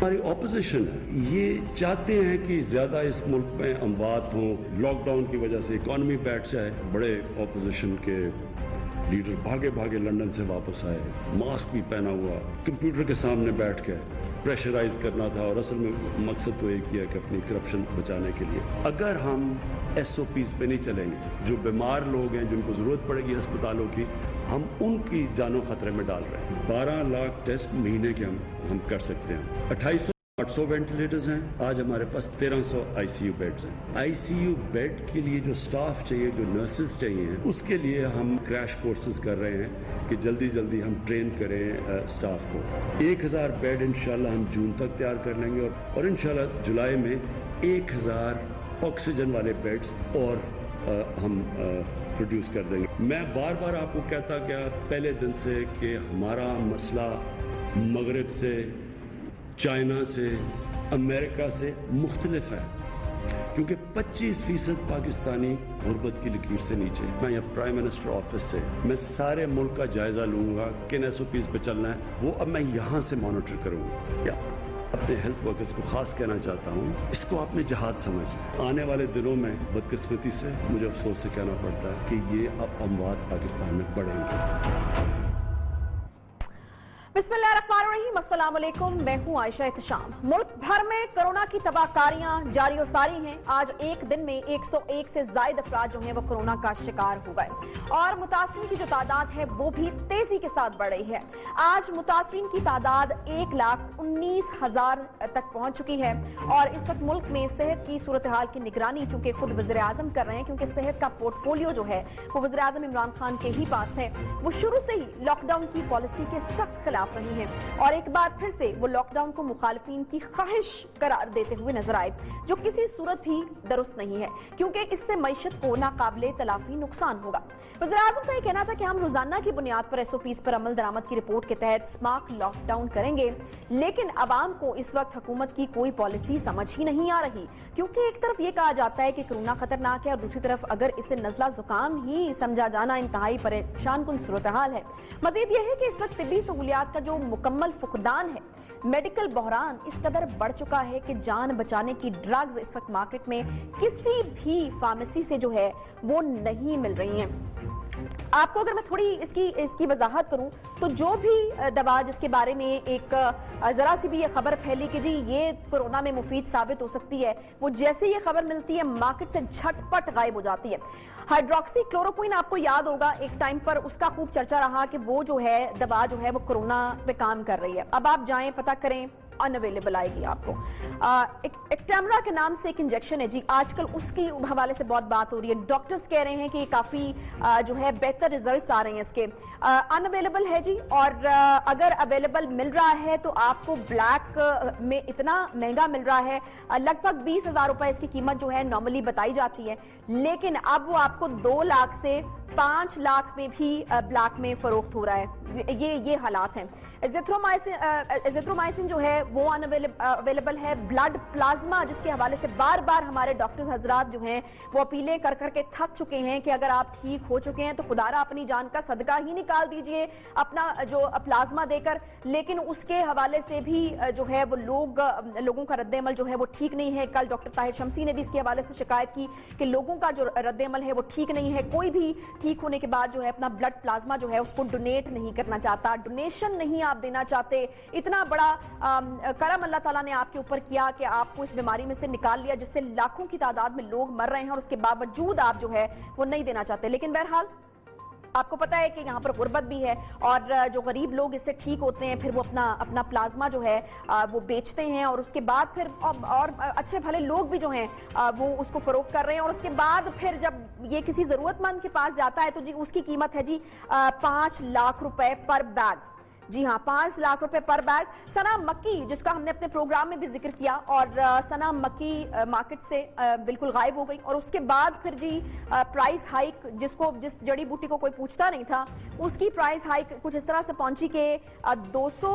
ہماری اپوزیشن ہے، یہ چاہتے ہیں کہ زیادہ اس ملک میں اموات ہوں، لاک ڈاؤن کی وجہ سے اکانومی بیٹھ جائے. بڑے اپوزیشن کے لیڈر بھاگے لندن سے واپس آئے، ماسک بھی پہنا ہوا، کمپیوٹر کے سامنے بیٹھ کے پریشرائز کرنا تھا، اور اصل میں مقصد تو ایک ہی ہے کہ اپنی کرپشن بچانے کے لیے. اگر ہم ایس او پیز پہ نہیں چلیں گے، جو بیمار لوگ ہیں جن کو ضرورت پڑے گی ہسپتالوں کی، ہم ان کی جانوں خطرے میں ڈال رہے ہیں. 12 لاکھ ٹیسٹ مہینے کے ہم کر سکتے ہیں. 2800 وینٹیلیٹرز ہیں. آج ہمارے پاس 1300 آئی سی یو بیڈز ہیں. آئی سی یو بیڈ کے لیے جو سٹاف چاہیے، جو نرسز چاہیے، اس کے لیے ہم کریش کورسز کر رہے ہیں کہ جلدی ہم ٹرین کریں سٹاف کو. 1000 بیڈ انشاءاللہ ہم جون تک تیار کر لیں گے، اور انشاءاللہ جولائی میں 1000 آکسیجن والے بیڈز اور ہم پروڈیوس کر دیں گے. میں بار آپ کو کہتا گیا پہلے دن سے کہ ہمارا مسئلہ مغرب سے، چائنا سے، امریکہ سے مختلف ہے، کیونکہ 25% پاکستانی غربت کی لکیر سے نیچے. میں یہ پرائم منسٹر آفس سے میں سارے ملک کا جائزہ لوں گا، کن ایس او پیز پہ چلنا ہے، وہ اب میں یہاں سے مانیٹر کروں گا. اپنے ہیلتھ ورکرز کو خاص کہنا چاہتا ہوں، اس کو آپ نے جہاد سمجھ. آنے والے دنوں میں بدقسمتی سے مجھے افسوس سے کہنا پڑتا ہے کہ یہ اب اموات پاکستان میں بڑھیں گے. بسم اللہ الرحمن الرحیم. السلام علیکم، میں ہوں عائشہ احتشام. ملک بھر میں کرونا کی تباہ کاریاں جاری و ساری ہیں. آج ایک دن میں 101 سے زائد افراد جو ہیں وہ کرونا کا شکار ہو گئے، اور متاثرین کی جو تعداد ہے وہ بھی تیزی کے ساتھ بڑھ رہی ہے. آج متاثرین کی تعداد 1,19,000 تک پہنچ چکی ہے، اور اس وقت ملک میں صحت کی صورتحال کی نگرانی چونکہ خود وزیر اعظم کر رہے ہیں، کیونکہ صحت کا پورٹ فولیو جو ہے وہ وزیر اعظم عمران خان کے ہی پاس ہے. وہ شروع سے ہی لاک ڈاؤن کی پالیسی کے سخت خلاف رہی ہیں، اور ایک بار پھر سے وہ لاک ڈاؤن کو مخالفین کی خواہش قرار دیتے ہوئے نظر آئے، جو کسی صورت بھی درست نہیں ہے، کیونکہ اس سے معیشت کو ناقابل تلافی نقصان ہوگا. وزیر اعظم کا یہ کہنا تھا کہ ہم روزانہ کی بنیاد پر ایس او پیز پر عمل درآمد کی رپورٹ کے تحت سمارٹ لاک ڈاؤن کریں گے، لیکن عوام کو اس وقت حکومت کی کوئی پالیسی سمجھ ہی نہیں آ رہی، کیونکہ ایک طرف یہ کہا جاتا ہے کہ کرونا خطرناک ہے، اور دوسری طرف اگر اسے نزلہ زکام ہی سمجھا جانا انتہائی پریشان کن صورتحال ہے. مزید یہ ہے کہ اس وقت طبی سہولیات کا جو مکمل فقدان ہے، میڈیکل بحران اس قدر بڑھ چکا ہے کہ جان بچانے کی ڈرگز اس وقت مارکیٹ میں کسی بھی فارمیسی سے جو ہے وہ نہیں مل رہی ہیں. آپ کو اگر میں تھوڑی اس کی وضاحت کروں تو جو بھی دوا جس کے بارے میں ایک ذرا سی بھی یہ خبر پھیلی کہ جی یہ کورونا میں مفید ثابت ہو سکتی ہے، وہ جیسے یہ خبر ملتی ہے مارکیٹ سے جھٹ پٹ غائب ہو جاتی ہے. ہائیڈروکسی کلوروکوئن آپ کو یاد ہوگا ایک ٹائم پر اس کا خوب چرچا رہا کہ وہ جو ہے دوا جو ہے وہ کورونا پہ کام کر رہی ہے. اب آپ جائیں پتہ کریں، ان اویلیبل آئے گی آپ کو. ایکٹیمرا کے نام سے ایک انجیکشن ہے جی، آج کل اس کی حوالے سے بہت بات ہو رہی ہے. ڈاکٹرز کہہ رہے ہیں کہ کافی جو ہے بہتر ریزلٹس آ رہے ہیں اس کے. ان اویلیبل ہے جی، اور اگر اویلیبل مل رہا ہے تو آپ کو بلیک میں اتنا مہنگا مل رہا ہے، لگ بھگ 20,000 روپے اس کی قیمت جو ہے نارملی بتائی جاتی ہے، لیکن اب وہ آپ کو 2 لاکھ سے 5 لاکھ میں بھی بلیک میں فروخت ہو رہا ہے. یہ حالات ہیں. ایزیترومائسن جو ہے وہ اویلیبل ہے. بلڈ پلازما جس کے حوالے سے بار بار ہمارے ڈاکٹرز حضرات جو ہیں وہ اپیلیں کر کے تھک چکے ہیں کہ اگر آپ ٹھیک ہو چکے ہیں تو خدارا اپنی جان کا صدقہ ہی نکال دیجئے اپنا جو پلازما دے کر. لیکن اس کے حوالے سے بھی جو ہے وہ لوگوں کا رد عمل جو ہے وہ ٹھیک نہیں ہے. کل ڈاکٹر طاہر شمسی نے بھی اس کے حوالے سے شکایت کی کہ لوگوں کا جو رد عمل ہے وہ ٹھیک نہیں ہے. کوئی بھی ٹھیک ہونے کے بعد جو ہے اپنا بلڈ پلازما جو ہے اس کو ڈونیٹ نہیں کرنا چاہتا، ڈونیشن نہیں آپ دینا چاہتے. اتنا بڑا کرم اللہ تعالیٰ نے آپ کے اوپر کیا کہ آپ کو اس بیماری میں سے نکال لیا جس سے لاکھوں کی تعداد میں لوگ مر رہے ہیں، اور اس کے باوجود آپ جو ہے وہ نہیں دینا چاہتے. لیکن بہرحال آپ کو پتا ہے کہ یہاں پر غربت بھی ہے، اور جو غریب لوگ اس سے ٹھیک ہوتے ہیں پھر وہ اپنا پلازما جو ہے وہ بیچتے ہیں، اور اس کے بعد پھر اور اچھے بھلے لوگ بھی جو ہیں وہ اس کو فروخت کر رہے ہیں. اور اس کے بعد پھر جب یہ کسی ضرورت مند کے پاس جاتا ہے تو جی اس کی قیمت ہے جی 5 لاکھ روپے پر بیگ. جی ہاں، 5 لاکھ روپے پر بیگ. ثنا مکی جس کا ہم نے اپنے پروگرام میں بھی ذکر کیا، اور ثنا مکی مارکیٹ سے بالکل غائب ہو گئی، اور اس کے بعد پھر جی پرائس ہائیک جس جڑی بوٹی کو کوئی پوچھتا نہیں تھا اس کی پرائس ہائیک کچھ اس طرح سے پہنچی کہ 200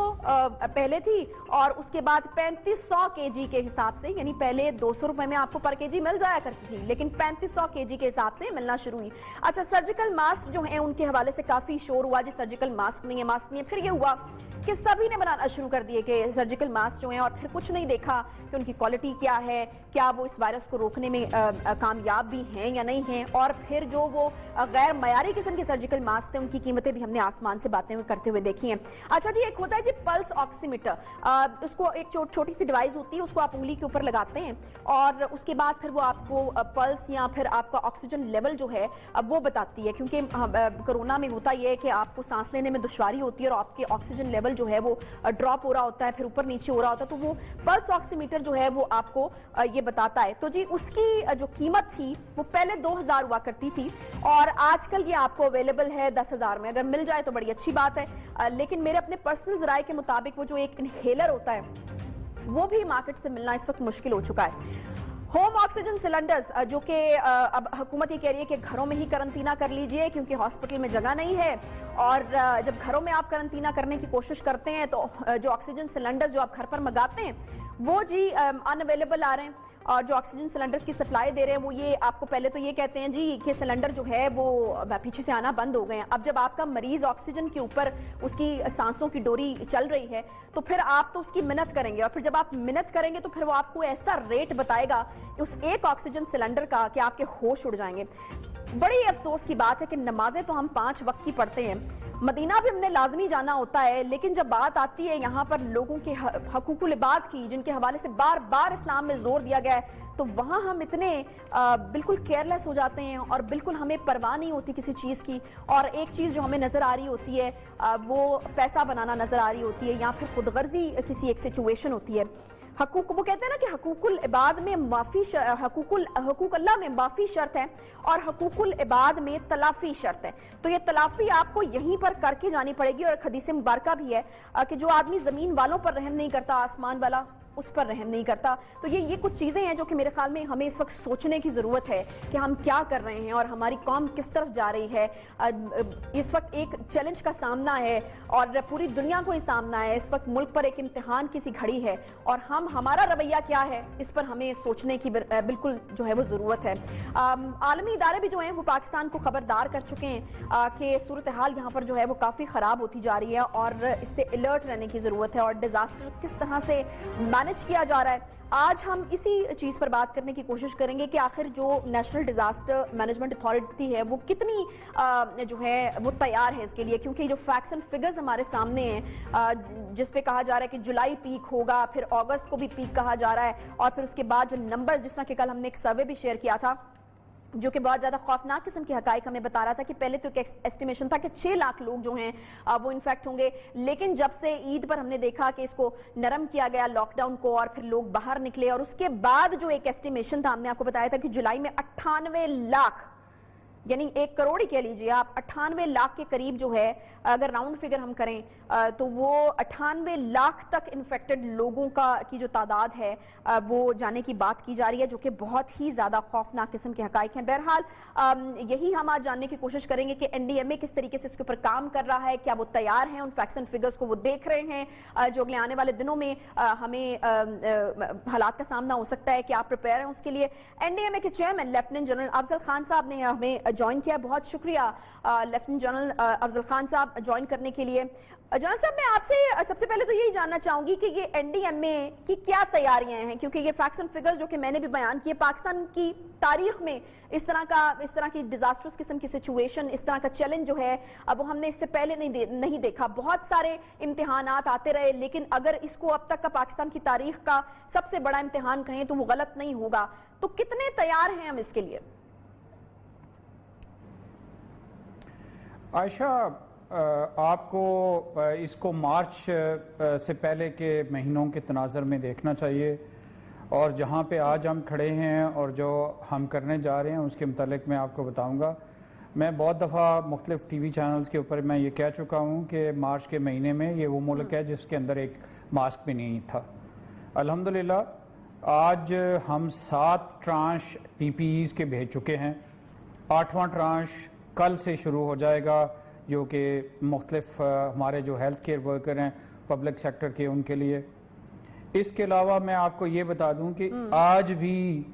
پہلے تھی، اور اس کے بعد 3500 کے جی کے حساب سے، یعنی پہلے 200 روپے میں آپ کو پر کے جی مل جایا کرتی تھی، لیکن 3500 کے جی کے حساب سے ملنا شروع ہوئی. اچھا، سرجیکل ماسک جو ہیں ان کے حوالے سے کافی شور ہوا جی سرجیکل ماسک نہیں ہے، پھر یہ हुआ कि सभी ने बनाना शुरू कर दिए कि सर्जिकल मास्क जो हैं, और फिर कुछ नहीं देखा कि उनकी क्वालिटी क्या है, क्या वो इस वायरस को रोकने में कामयाब भी हैं या नहीं हैं। और फिर जो वो गैर मयारी किस्म के सर्जिकल मास्क थे, उनकी कीमतें भी हमने आसमान से बातें करते हुए देखी हैं। अच्छा जी, एक होता है जी पल्स ऑक्सीमीटर, उसको एक छोटी सी डिवाइस होती है, उसको आप उंगली के ऊपर लगाते हैं और उसके बाद फिर वो आपको पल्स या फिर आपका ऑक्सीजन लेवल जो है वो बताती है। क्योंकि कोरोना में होता यह है कि आपको सांस लेने में दुश्वारी होती है और आपके ऑक्सीजन लेवल जो है वो ड्रॉप हो रहा होता है, फिर ऊपर नीचे हो रहा होता है, तो वो पल्स ऑक्सीमीटर जो है वो आपको ये बताता है। तो जी उसकी जो कीमत थी वो पहले 2000 हुआ करती थी और आजकल ये आपको अवेलेबल है 10,000 में। अगर मिल जाए तो बड़ी अच्छी बात है, लेकिन मेरे अपने पर्सनल ज़राए के मुताबिक वो जो एक इनहेलर होता है वो भी मार्केट से मिलना इस वक्त मुश्किल हो चुका है। होम ऑक्सीजन सिलेंडर्स जो कि अब हुकूमत ये कह रही है कि घरों में ही करंतना कर लीजिए क्योंकि हॉस्पिटल में जगह नहीं है, और जब घरों में आप करंतना करने की कोशिश करते हैं तो जो ऑक्सीजन सिलेंडर्स जो आप घर पर मंगाते हैं वो जी अनअवेलेबल आ रहे हैं। और जो ऑक्सीजन सिलेंडर्स की सप्लाई दे रहे हैं वो ये आपको पहले तो ये कहते हैं जी कि सिलेंडर जो है वो पीछे से आना बंद हो गए हैं। अब जब आपका मरीज ऑक्सीजन के ऊपर उसकी सांसों की डोरी चल रही है तो फिर आप तो उसकी मिन्नत करेंगे, और फिर जब आप मिन्नत करेंगे तो फिर वो आपको ऐसा रेट बताएगा उस एक ऑक्सीजन सिलेंडर का कि आपके होश उड़ जाएंगे। बड़ी अफसोस की बात है कि नमाजें तो हम 5 वक्त की पढ़ते हैं, मदीना भी हमने लाजमी जाना होता है, लेकिन जब बात आती है यहाँ पर लोगों के हकूकुल इबाद की, जिनके हवाले से बार बार इस्लाम में जोर दिया गया है, तो वहाँ हम इतने बिल्कुल केयरलेस हो जाते हैं और बिल्कुल हमें परवाह नहीं होती किसी चीज़ की। और एक चीज़ जो हमें नज़र आ रही होती है वो पैसा बनाना नज़र आ रही होती है या फिर खुदगर्जी किसी एक सिचुएशन होती है। हकूक, वो कहते हैं ना कि हकूकुल इबाद में माफ़ी, हकूक अल्लाह में माफ़ी शर्त है और हकूकुल इबाद में तलाफ़ी शर्त है। तो ये तलाफ़ी आपको यहीं पर करके जानी पड़ेगी। और एक हदीस मुबारका भी है कि जो आदमी ज़मीन वालों पर रहम नहीं करता, आसमान वाला उस पर रहम नहीं करता। तो ये कुछ चीज़ें हैं जो कि मेरे ख्याल में हमें इस वक्त सोचने की ज़रूरत है कि हम क्या कर रहे हैं और हमारी कौम किस तरफ जा रही है। इस वक्त एक चैलेंज का सामना है और पूरी दुनिया को ही सामना है। इस वक्त मुल्क पर एक इम्तिहान की सी घड़ी है और हमारा रवैया क्या है इस पर हमें सोचने की बिल्कुल जो है वो ज़रूरत है। आलमी इदारे भी जो हैं वो पाकिस्तान को खबरदार कर चुके हैं कि सूरत हाल यहाँ पर जो है वो काफ़ी ख़राब होती जा रही है और इससे अलर्ट रहने की ज़रूरत है और डिज़ास्टर किस तरह से मैनेज किया जा रहा है। आज हम इसी चीज़ पर बात करने की कोशिश करेंगे कि आखिर जो नेशनल डिज़ास्टर मैनेजमेंट अथॉरिटी है वो कितनी जो है वो तैयार है इसके लिए, क्योंकि जो फैक्ट्स एंड फिगर्स हमारे सामने हैं जिस पे कहा जा रहा है कि जुलाई पीक होगा, फिर अगस्त को भी पीक कहा जा रहा है, और फिर उसके बाद जो नंबर्स, जिस तरह कि कल हमने एक सर्वे भी शेयर किया था जो कि बहुत ज़्यादा खौफनाक किस्म की हकाइक हमें बता रहा था कि पहले तो एक एस्टिमेशन था कि 6 लाख लोग जो हैं वो इन्फेक्ट होंगे, लेकिन जब से ईद पर हमने देखा कि इसको नरम किया गया लॉकडाउन को और फिर लोग बाहर निकले, और उसके बाद जो एक एस्टिमेशन था हमने आपको बताया था कि जुलाई में 98 लाख, यानी 1 करोड़ ही कह लीजिए आप, 98 लाख के करीब जो है अगर राउंड फिगर हम करें तो वो 98 लाख तक इन्फेक्टेड लोगों की जो तादाद है वो जाने की बात की जा रही है, जो कि बहुत ही ज़्यादा खौफनाक किस्म के हकाइक हैं। बहरहाल यही हम आज जानने की कोशिश करेंगे कि NDMA किस तरीके से इसके ऊपर काम कर रहा है, क्या वो तैयार हैं, उन फैक्ट्स एंड फिगर्स को वो देख रहे हैं जो अगले आने वाले दिनों में हमें हालात का सामना हो सकता है, क्या आप प्रिपेयर हैं उसके लिए। NDMA के chairman lieutenant general Afzal Khan साहब ने हमें ज्वाइन किया, बहुत शुक्रिया लेफ्टिनेंट जनरल अफजल खान साहब ज्वाइन करने के लिए। जनरल साहब, मैं आपसे सबसे पहले तो यही जानना चाहूंगी कि ये NDMA की क्या तैयारियां हैं, क्योंकि ये फैक्ट्स एंड फिगर्स जो कि मैंने भी बयान किए, पाकिस्तान की तारीख में इस तरह की डिजास्टर्स किस्म की सिचुएशन, इस तरह का चैलेंज जो है वो हमने इससे पहले नहीं देखा। बहुत सारे इम्तिहानात आते रहे, लेकिन अगर इसको अब तक का पाकिस्तान की तारीख का सबसे बड़ा इम्तिहान कहें तो वो गलत नहीं होगा। तो कितने तैयार हैं हम इसके लिए? आयशा, आपको इसको मार्च से पहले के महीनों के तनाज़र में देखना चाहिए, और जहाँ पे आज हम खड़े हैं और जो हम करने जा रहे हैं उसके मुतालिक मैं आपको बताऊंगा। मैं बहुत दफ़ा मुख्तलिफ TV चैनल्स के ऊपर मैं ये कह चुका हूँ कि मार्च के महीने में ये वो मुल्क है जिसके अंदर एक मास्क भी नहीं था। अल्हम्दुलिल्लाह आज हम 7 ट्रांश PPEs के भेज चुके हैं, 8वां ट्रांश कल से शुरू हो जाएगा, जो कि मुख्तलिफ हमारे जो हेल्थ केयर वर्कर हैं पब्लिक सेक्टर के उनके लिए। इसके अलावा मैं आपको ये बता दूं कि आज भी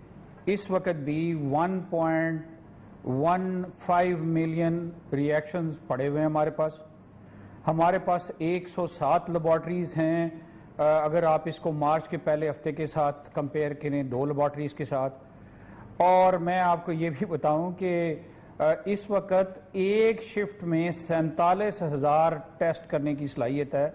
इस वक्त भी 1.15 मिलियन रिएक्शंस पड़े हुए हैं हमारे पास, ہمارے پاس 107 لیبارٹریز ہیں اگر آپ اس کو مارچ کے پہلے ہفتے کے ساتھ کمپیئر کریں 2 لیبارٹریز کے ساتھ. اور میں آپ کو یہ بھی بتاؤں کہ اس وقت ایک شفٹ میں 47,000 ٹیسٹ کرنے کی صلاحیت ہے,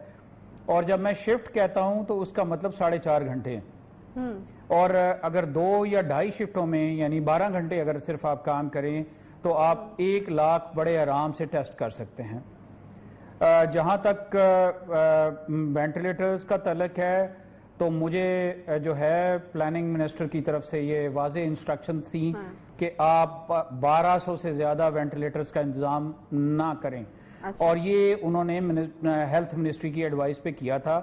اور جب میں شفٹ کہتا ہوں تو اس کا مطلب 4.5 گھنٹے ہیں, اور اگر 2 یا 2.5 شفٹوں میں یعنی 12 گھنٹے اگر صرف آپ کام کریں تو آپ 1 لاکھ بڑے آرام سے ٹیسٹ کر سکتے ہیں. جہاں تک وینٹیلیٹرز کا تعلق ہے تو مجھے جو ہے پلاننگ منسٹر کی طرف سے یہ واضح انسٹرکشنز تھیں کہ آپ 1200 سے زیادہ وینٹیلیٹرز کا انتظام نہ کریں. اور یہ انہوں نے ہیلتھ منسٹری کی ایڈوائس پہ کیا تھا.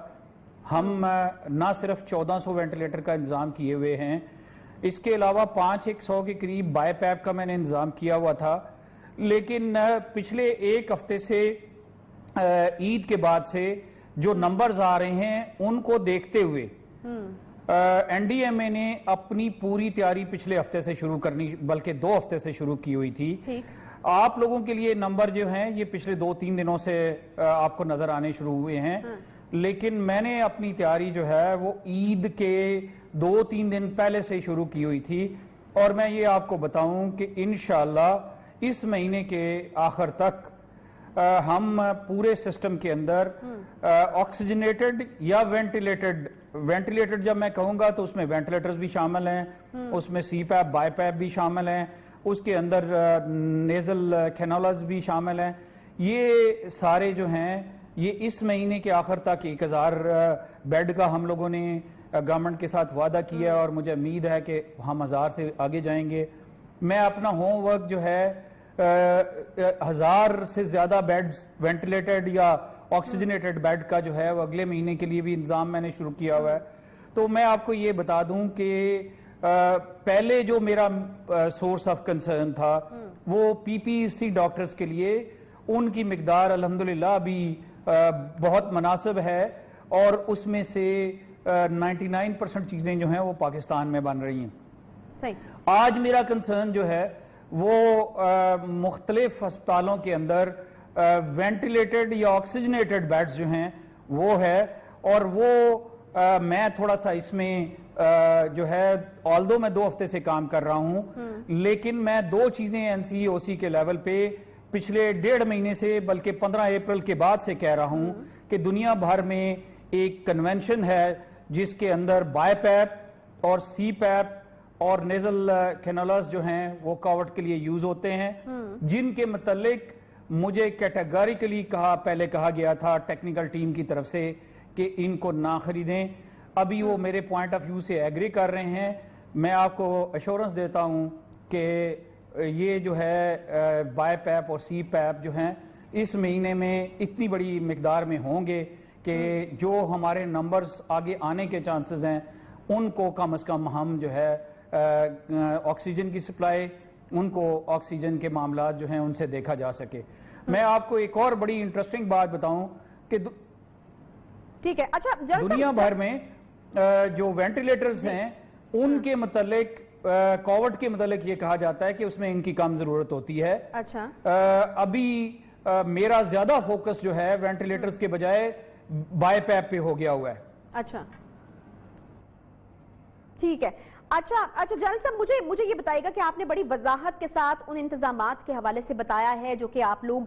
ہم نہ صرف 1400 وینٹیلیٹر کا انتظام کیے ہوئے ہیں, اس کے علاوہ 500 کے قریب بائی پیپ کا میں نے انتظام کیا ہوا تھا, لیکن پچھلے ایک ہفتے سے عید کے بعد سے جو نمبرز آ رہے ہیں ان کو دیکھتے ہوئے این ڈی ایم اے نے اپنی پوری تیاری پچھلے ہفتے سے شروع کرنی, بلکہ 2 ہفتے سے شروع کی ہوئی تھی. آپ لوگوں کے لیے نمبر جو ہیں یہ پچھلے 2-3 دنوں سے آپ کو نظر آنے شروع ہوئے ہیں, لیکن میں نے اپنی تیاری جو ہے وہ عید کے 2-3 دن پہلے سے شروع کی ہوئی تھی. اور میں یہ آپ کو بتاؤں کہ انشاءاللہ اس مہینے کے آخر تک ہم پورے سسٹم کے اندر آکسیجنیٹڈ یا وینٹیلیٹڈ جب میں کہوں گا تو اس میں وینٹیلیٹرز بھی شامل ہیں, اس میں سی پیپ بائی پیپ بھی شامل ہیں, اس کے اندر نیزل کینولاز بھی شامل ہیں. یہ سارے جو ہیں یہ اس مہینے کے آخر تک 1000 بیڈ کا ہم لوگوں نے گورنمنٹ کے ساتھ وعدہ کیا ہے, اور مجھے امید ہے کہ ہم 1000 سے آگے جائیں گے. میں اپنا ہوم ورک جو ہے 1000 سے زیادہ بیڈز وینٹیلیٹڈ یا آکسیجنیٹڈ بیڈ کا جو ہے وہ اگلے مہینے کے لیے بھی انتظام میں نے شروع کیا ہوا ہے. تو میں آپ کو یہ بتا دوں کہ پہلے جو میرا سورس آف کنسرن تھا وہ پی پی سی ڈاکٹرز کے لیے, ان کی مقدار الحمدللہ بھی بہت مناسب ہے, اور اس میں سے 99% چیزیں جو ہیں وہ پاکستان میں بن رہی ہیں. آج میرا کنسرن جو ہے وہ مختلف ہسپتالوں کے اندر وینٹیلیٹڈ یا آکسیجنیٹڈ بیڈز جو ہیں وہ ہے, اور وہ میں تھوڑا سا اس میں جو ہے آلدو میں 2 ہفتے سے کام کر رہا ہوں, لیکن میں 2 چیزیں این سی او سی کے لیول پہ پچھلے 1.5 مہینے سے بلکہ 15 اپریل کے بعد سے کہہ رہا ہوں کہ دنیا بھر میں ایک کنونشن ہے جس کے اندر بائی پیپ اور سی پیپ اور نیزل کینولاز جو ہیں وہ کاوٹ کے لیے یوز ہوتے ہیں, جن کے متعلق مجھے کیٹیگوریکلی پہلے کہا گیا تھا ٹیکنیکل ٹیم کی طرف سے کہ ان کو نہ خریدیں. ابھی وہ میرے پوائنٹ آف ویو سے ایگری کر رہے ہیں. میں آپ کو ایشورنس دیتا ہوں کہ یہ جو ہے بائی پیپ اور سی پیپ جو ہیں اس مہینے میں اتنی بڑی مقدار میں ہوں گے کہ جو ہمارے نمبرز آگے آنے کے چانسز ہیں ان کو کم از کم ہم جو ہے آکسیجن کی سپلائی, ان کو آکسیجن کے معاملات جو ہیں ان سے دیکھا جا سکے. میں آپ کو ایک اور بڑی انٹرسٹنگ بات بتاؤں کہ ٹھیک ہے, اچھا دنیا بھر میں جو وینٹیلیٹرز ہیں ان کے متعلق کووڈ کے متعلق یہ کہا جاتا ہے کہ اس میں ان کی کم ضرورت ہوتی ہے. اچھا ابھی میرا زیادہ فوکس جو ہے وینٹیلیٹرز کے بجائے بائی پیپ پہ ہو گیا ہوا ہے. اچھا ٹھیک ہے. اچھا جنرل صاحب مجھے یہ بتائے گا کہ آپ نے بڑی وضاحت کے ساتھ ان انتظامات کے حوالے سے بتایا ہے جو کہ آپ لوگ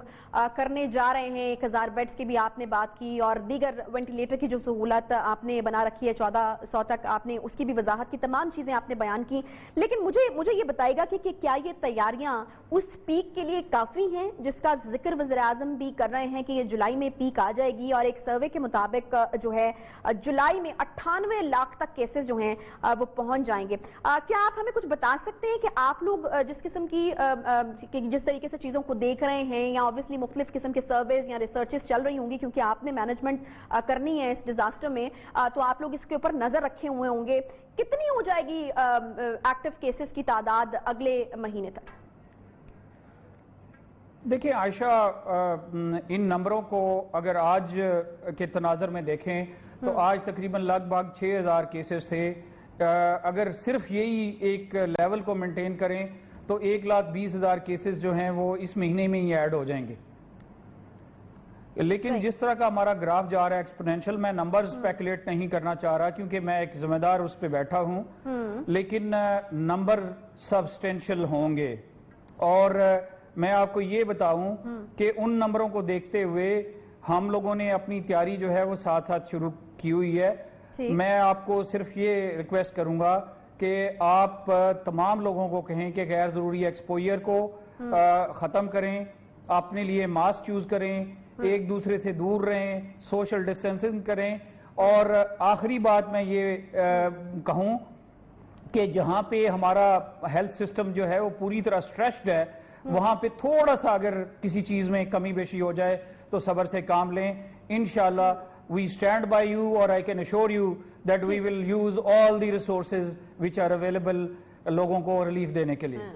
کرنے جا رہے ہیں. 1000 بیڈز کی بھی آپ نے بات کی, اور دیگر وینٹیلیٹر کی جو سہولت آپ نے بنا رکھی ہے 1400 تک, آپ نے اس کی بھی وضاحت کی, تمام چیزیں آپ نے بیان کی. لیکن مجھے یہ بتائے گا کہ کیا یہ تیاریاں اس پیک کے لیے کافی ہیں جس کا ذکر وزیر اعظم بھی کر رہے ہیں کہ یہ جولائی میں پیک آ جائے گی, اور ایک سروے کے مطابق جو ہے جولائی میں 98 لاکھ تک کیسز جو ہیں وہ پہنچ جائیں گے. کیا آپ ہمیں کچھ بتا سکتے ہیں کہ آپ لوگ جس قسم کی جس طریقے سے چیزوں کو دیکھ رہے ہیں, یا obviously مختلف قسم کے سرویز یا ریسرچز چل رہی ہوں گی کیونکہ آپ نے مینجمنٹ کرنی ہے اس ڈیزاسٹر میں, تو آپ لوگ اس کے اوپر نظر رکھے ہوئے ہوں گے, کتنی ہو جائے گی ایکٹیو کیسز کی تعداد اگلے مہینے تک؟ دیکھیں عائشہ, ان نمبروں کو اگر آج کے تناظر میں دیکھیں تو آج تقریباً لگ بھگ 6000 کیسز تھے. اگر صرف یہی ایک لیول کو مینٹین کریں تو 1,20,000 کیسز جو ہیں وہ اس مہینے میں ہی ایڈ ہو جائیں گے. लेकिन जिस तरह का हमारा ग्राफ जा रहा है एक्सपोनेंशियल, मैं नंबर स्पेकुलेट नहीं करना चाह रहा क्योंकि मैं एक जिम्मेदार उस पे बैठा हूं, लेकिन नंबर सब्सटेंशियल होंगे। और मैं आपको ये बताऊं कि उन नंबरों को देखते हुए हम लोगों ने अपनी तैयारी जो है वो साथ साथ शुरू की हुई है। मैं आपको सिर्फ ये रिक्वेस्ट करूंगा कि आप तमाम लोगों को कहें कि गैर जरूरी एक्सपोजर को खत्म करें, अपने लिए मास्क यूज करें, एक दूसरे से दूर रहें, सोशल डिस्टेंसिंग करें। और आखिरी बात मैं ये कहूं कि जहां पे हमारा हेल्थ सिस्टम जो है वो पूरी तरह स्ट्रेस्ड है, वहां पे थोड़ा सा अगर किसी चीज में कमी बेशी हो जाए तो सब्र से काम लें। इंशाल्लाह वी स्टैंड बाय यू और I can assure you that we will use all the resources which are available लोगों को रिलीफ देने के लिए।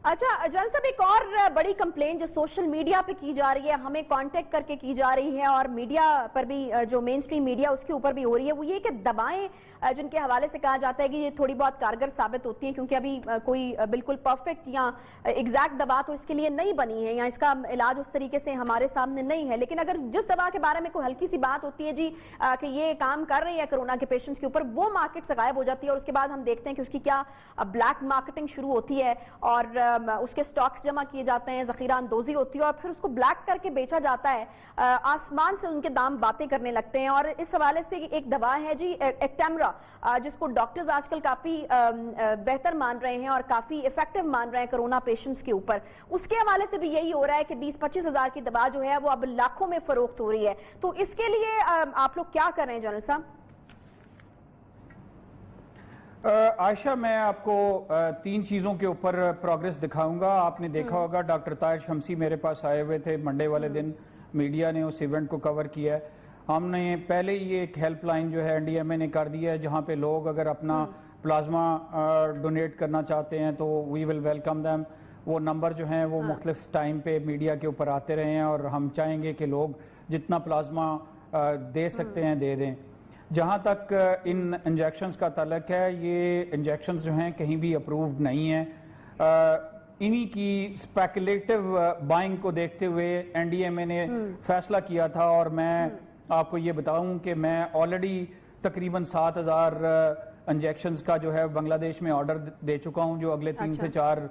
अच्छा जनरल साहब, एक और बड़ी कंप्लेंट जो सोशल मीडिया पे की जा रही है, हमें कांटेक्ट करके की जा रही है और मीडिया पर भी, जो मेन स्ट्रीम मीडिया उसके ऊपर भी हो रही है, वो ये कि दवाएं जिनके हवाले से कहा जाता है कि ये थोड़ी बहुत कारगर साबित होती हैं क्योंकि अभी कोई बिल्कुल परफेक्ट या एग्जैक्ट दवा तो इसके लिए नहीं बनी है या इसका इलाज उस तरीके से हमारे सामने नहीं है, लेकिन अगर जिस दवा के बारे में कोई हल्की सी बात होती है जी कि ये काम कर रही है कोरोना के पेशेंट्स के ऊपर, वो मार्केट से गायब हो जाती है और उसके बाद हम देखते हैं कि उसकी क्या ब्लैक मार्केटिंग शुरू होती है और उसके स्टॉक्स जमा किए जाते हैं, जखीरा अंदोजी होती है और फिर उसको ब्लैक करके बेचा जाता है। आसमान से उनके दाम बातें करने लगते हैं। और इस हवाले से एक दवा है जी एक्टेमरा, जिसको डॉक्टर्स आजकल काफी बेहतर मान रहे हैं और काफी इफेक्टिव मान रहे हैं कोरोना पेशेंट्स के ऊपर। उसके हवाले से भी यही हो रहा है कि 20-25 हजार की दवा जो है वो अब लाखों में फरोख्त हो रही है। तो इसके लिए आप लोग क्या कर रहे हैं जनरल साहब? आयशा, मैं आपको 3 चीज़ों के ऊपर प्रोग्रेस दिखाऊंगा। आपने देखा होगा डॉक्टर ताहिर शमसी मेरे पास आए हुए थे मंडे वाले दिन, मीडिया ने उस इवेंट को कवर किया है। हमने पहले ही एक हेल्पलाइन जो है एनडीएमए ने कर दिया है जहां पे लोग अगर अपना प्लाज्मा डोनेट करना चाहते हैं तो वी विल वेलकम दैम। वो नंबर जो हैं वो मुख्तलिफ टाइम पे मीडिया के ऊपर आते रहे हैं और हम चाहेंगे कि लोग जितना प्लाज्मा दे सकते हैं दे दें। जहाँ तक इन इंजेक्शंस का ताल्लुक है, ये इंजेक्शंस जो हैं कहीं भी अप्रूव्ड नहीं हैं। इन्हीं की स्पेकुलेटिव बाइंग को देखते हुए एनडीएमए ने फैसला किया था और मैं आपको ये बताऊं कि मैं ऑलरेडी तकरीबन 7000 इंजेक्शंस का जो है बांग्लादेश में ऑर्डर दे चुका हूं जो अगले 3 से 4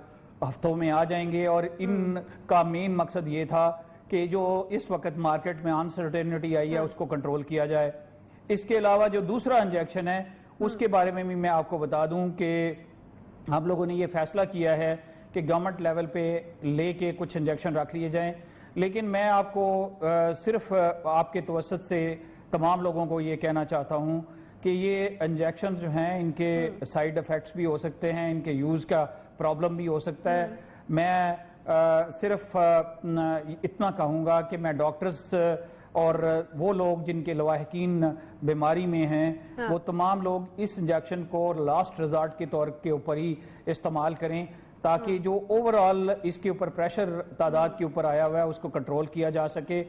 हफ्तों में आ जाएंगे। और इनका मेन मकसद ये था कि जो इस वक्त मार्केट में अनसर्टेनिटी आई है उसको कंट्रोल किया जाए। इसके अलावा जो दूसरा इंजेक्शन है उसके बारे में भी मैं आपको बता दूं कि हम लोगों ने ये फैसला किया है कि गवर्नमेंट लेवल पे लेके कुछ इंजेक्शन रख लिए जाएं। लेकिन मैं आपको सिर्फ आपके तवसत से तमाम लोगों को ये कहना चाहता हूं कि ये इंजेक्शन जो हैं इनके साइड इफेक्ट्स भी हो सकते हैं, इनके यूज़ का प्रॉब्लम भी हो सकता है। मैं सिर्फ इतना कहूँगा कि मैं डॉक्टर्स और वो लोग जिनके लवाहकीन बीमारी में हैं वो तमाम लोग इस इंजेक्शन को लास्ट रिजॉर्ट के तौर के ऊपर ही इस्तेमाल करें ताकि जो ओवरऑल इसके ऊपर प्रेशर तादाद के ऊपर आया हुआ है उसको कंट्रोल किया जा सके।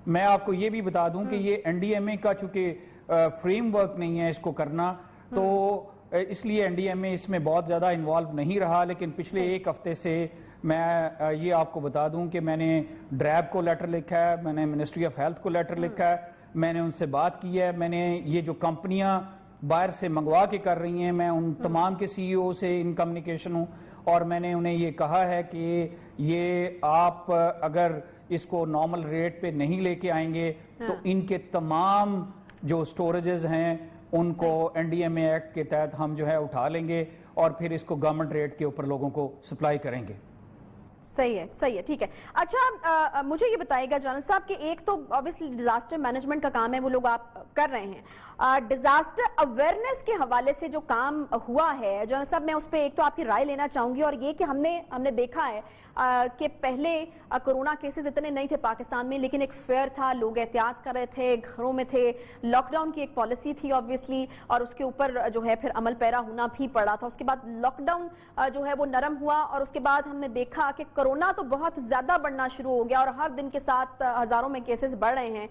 मैं आपको ये भी बता दूं कि ये एनडीएमए का चूंकि फ्रेमवर्क नहीं है इसको करना, तो इसलिए एनडीएमए इसमें बहुत ज़्यादा इन्वॉल्व नहीं रहा। लेकिन पिछले 1 हफ्ते से मैं ये आपको बता दूं कि मैंने ड्रैब को लेटर लिखा है, मैंने मिनिस्ट्री ऑफ हेल्थ को लेटर लिखा है, मैंने उनसे बात की है, मैंने ये जो कंपनियां बाहर से मंगवा के कर रही हैं मैं उन तमाम के सीईओ से इन कम्युनिकेशन हूँ और मैंने उन्हें ये कहा है कि ये आप अगर इसको नॉर्मल रेट पे नहीं लेके आएंगे तो इनके तमाम जो स्टोरेजेस हैं उनको एनडीएमए एक्ट के तहत हम जो है उठा लेंगे और फिर इसको गवर्नमेंट रेट के ऊपर लोगों को सप्लाई करेंगे। सही है, ठीक है। अच्छा मुझे ये बताइएगा जनरल साहब कि एक तो ऑब्वियसली डिजास्टर मैनेजमेंट का काम है वो लोग आप कर रहे हैं, डिजास्टर अवेयरनेस के हवाले से जो काम हुआ है जनरल साहब, मैं उस पर एक तो आपकी राय लेना चाहूंगी। और ये कि हमने देखा है कि पहले कोरोना केसेस इतने नहीं थे पाकिस्तान में, लेकिन एक फेयर था, लोग एहतियात कर रहे थे, घरों में थे, लॉकडाउन की एक पॉलिसी थी ऑब्वियसली और उसके ऊपर जो है फिर अमल पैरा होना भी पड़ा था। उसके बाद लॉकडाउन जो है वो नरम हुआ और उसके बाद हमने देखा कि कोरोना तो बहुत ज्यादा बढ़ना शुरू हो गया और हर दिन के साथ हजारों में केसेस बढ़ रहे हैं,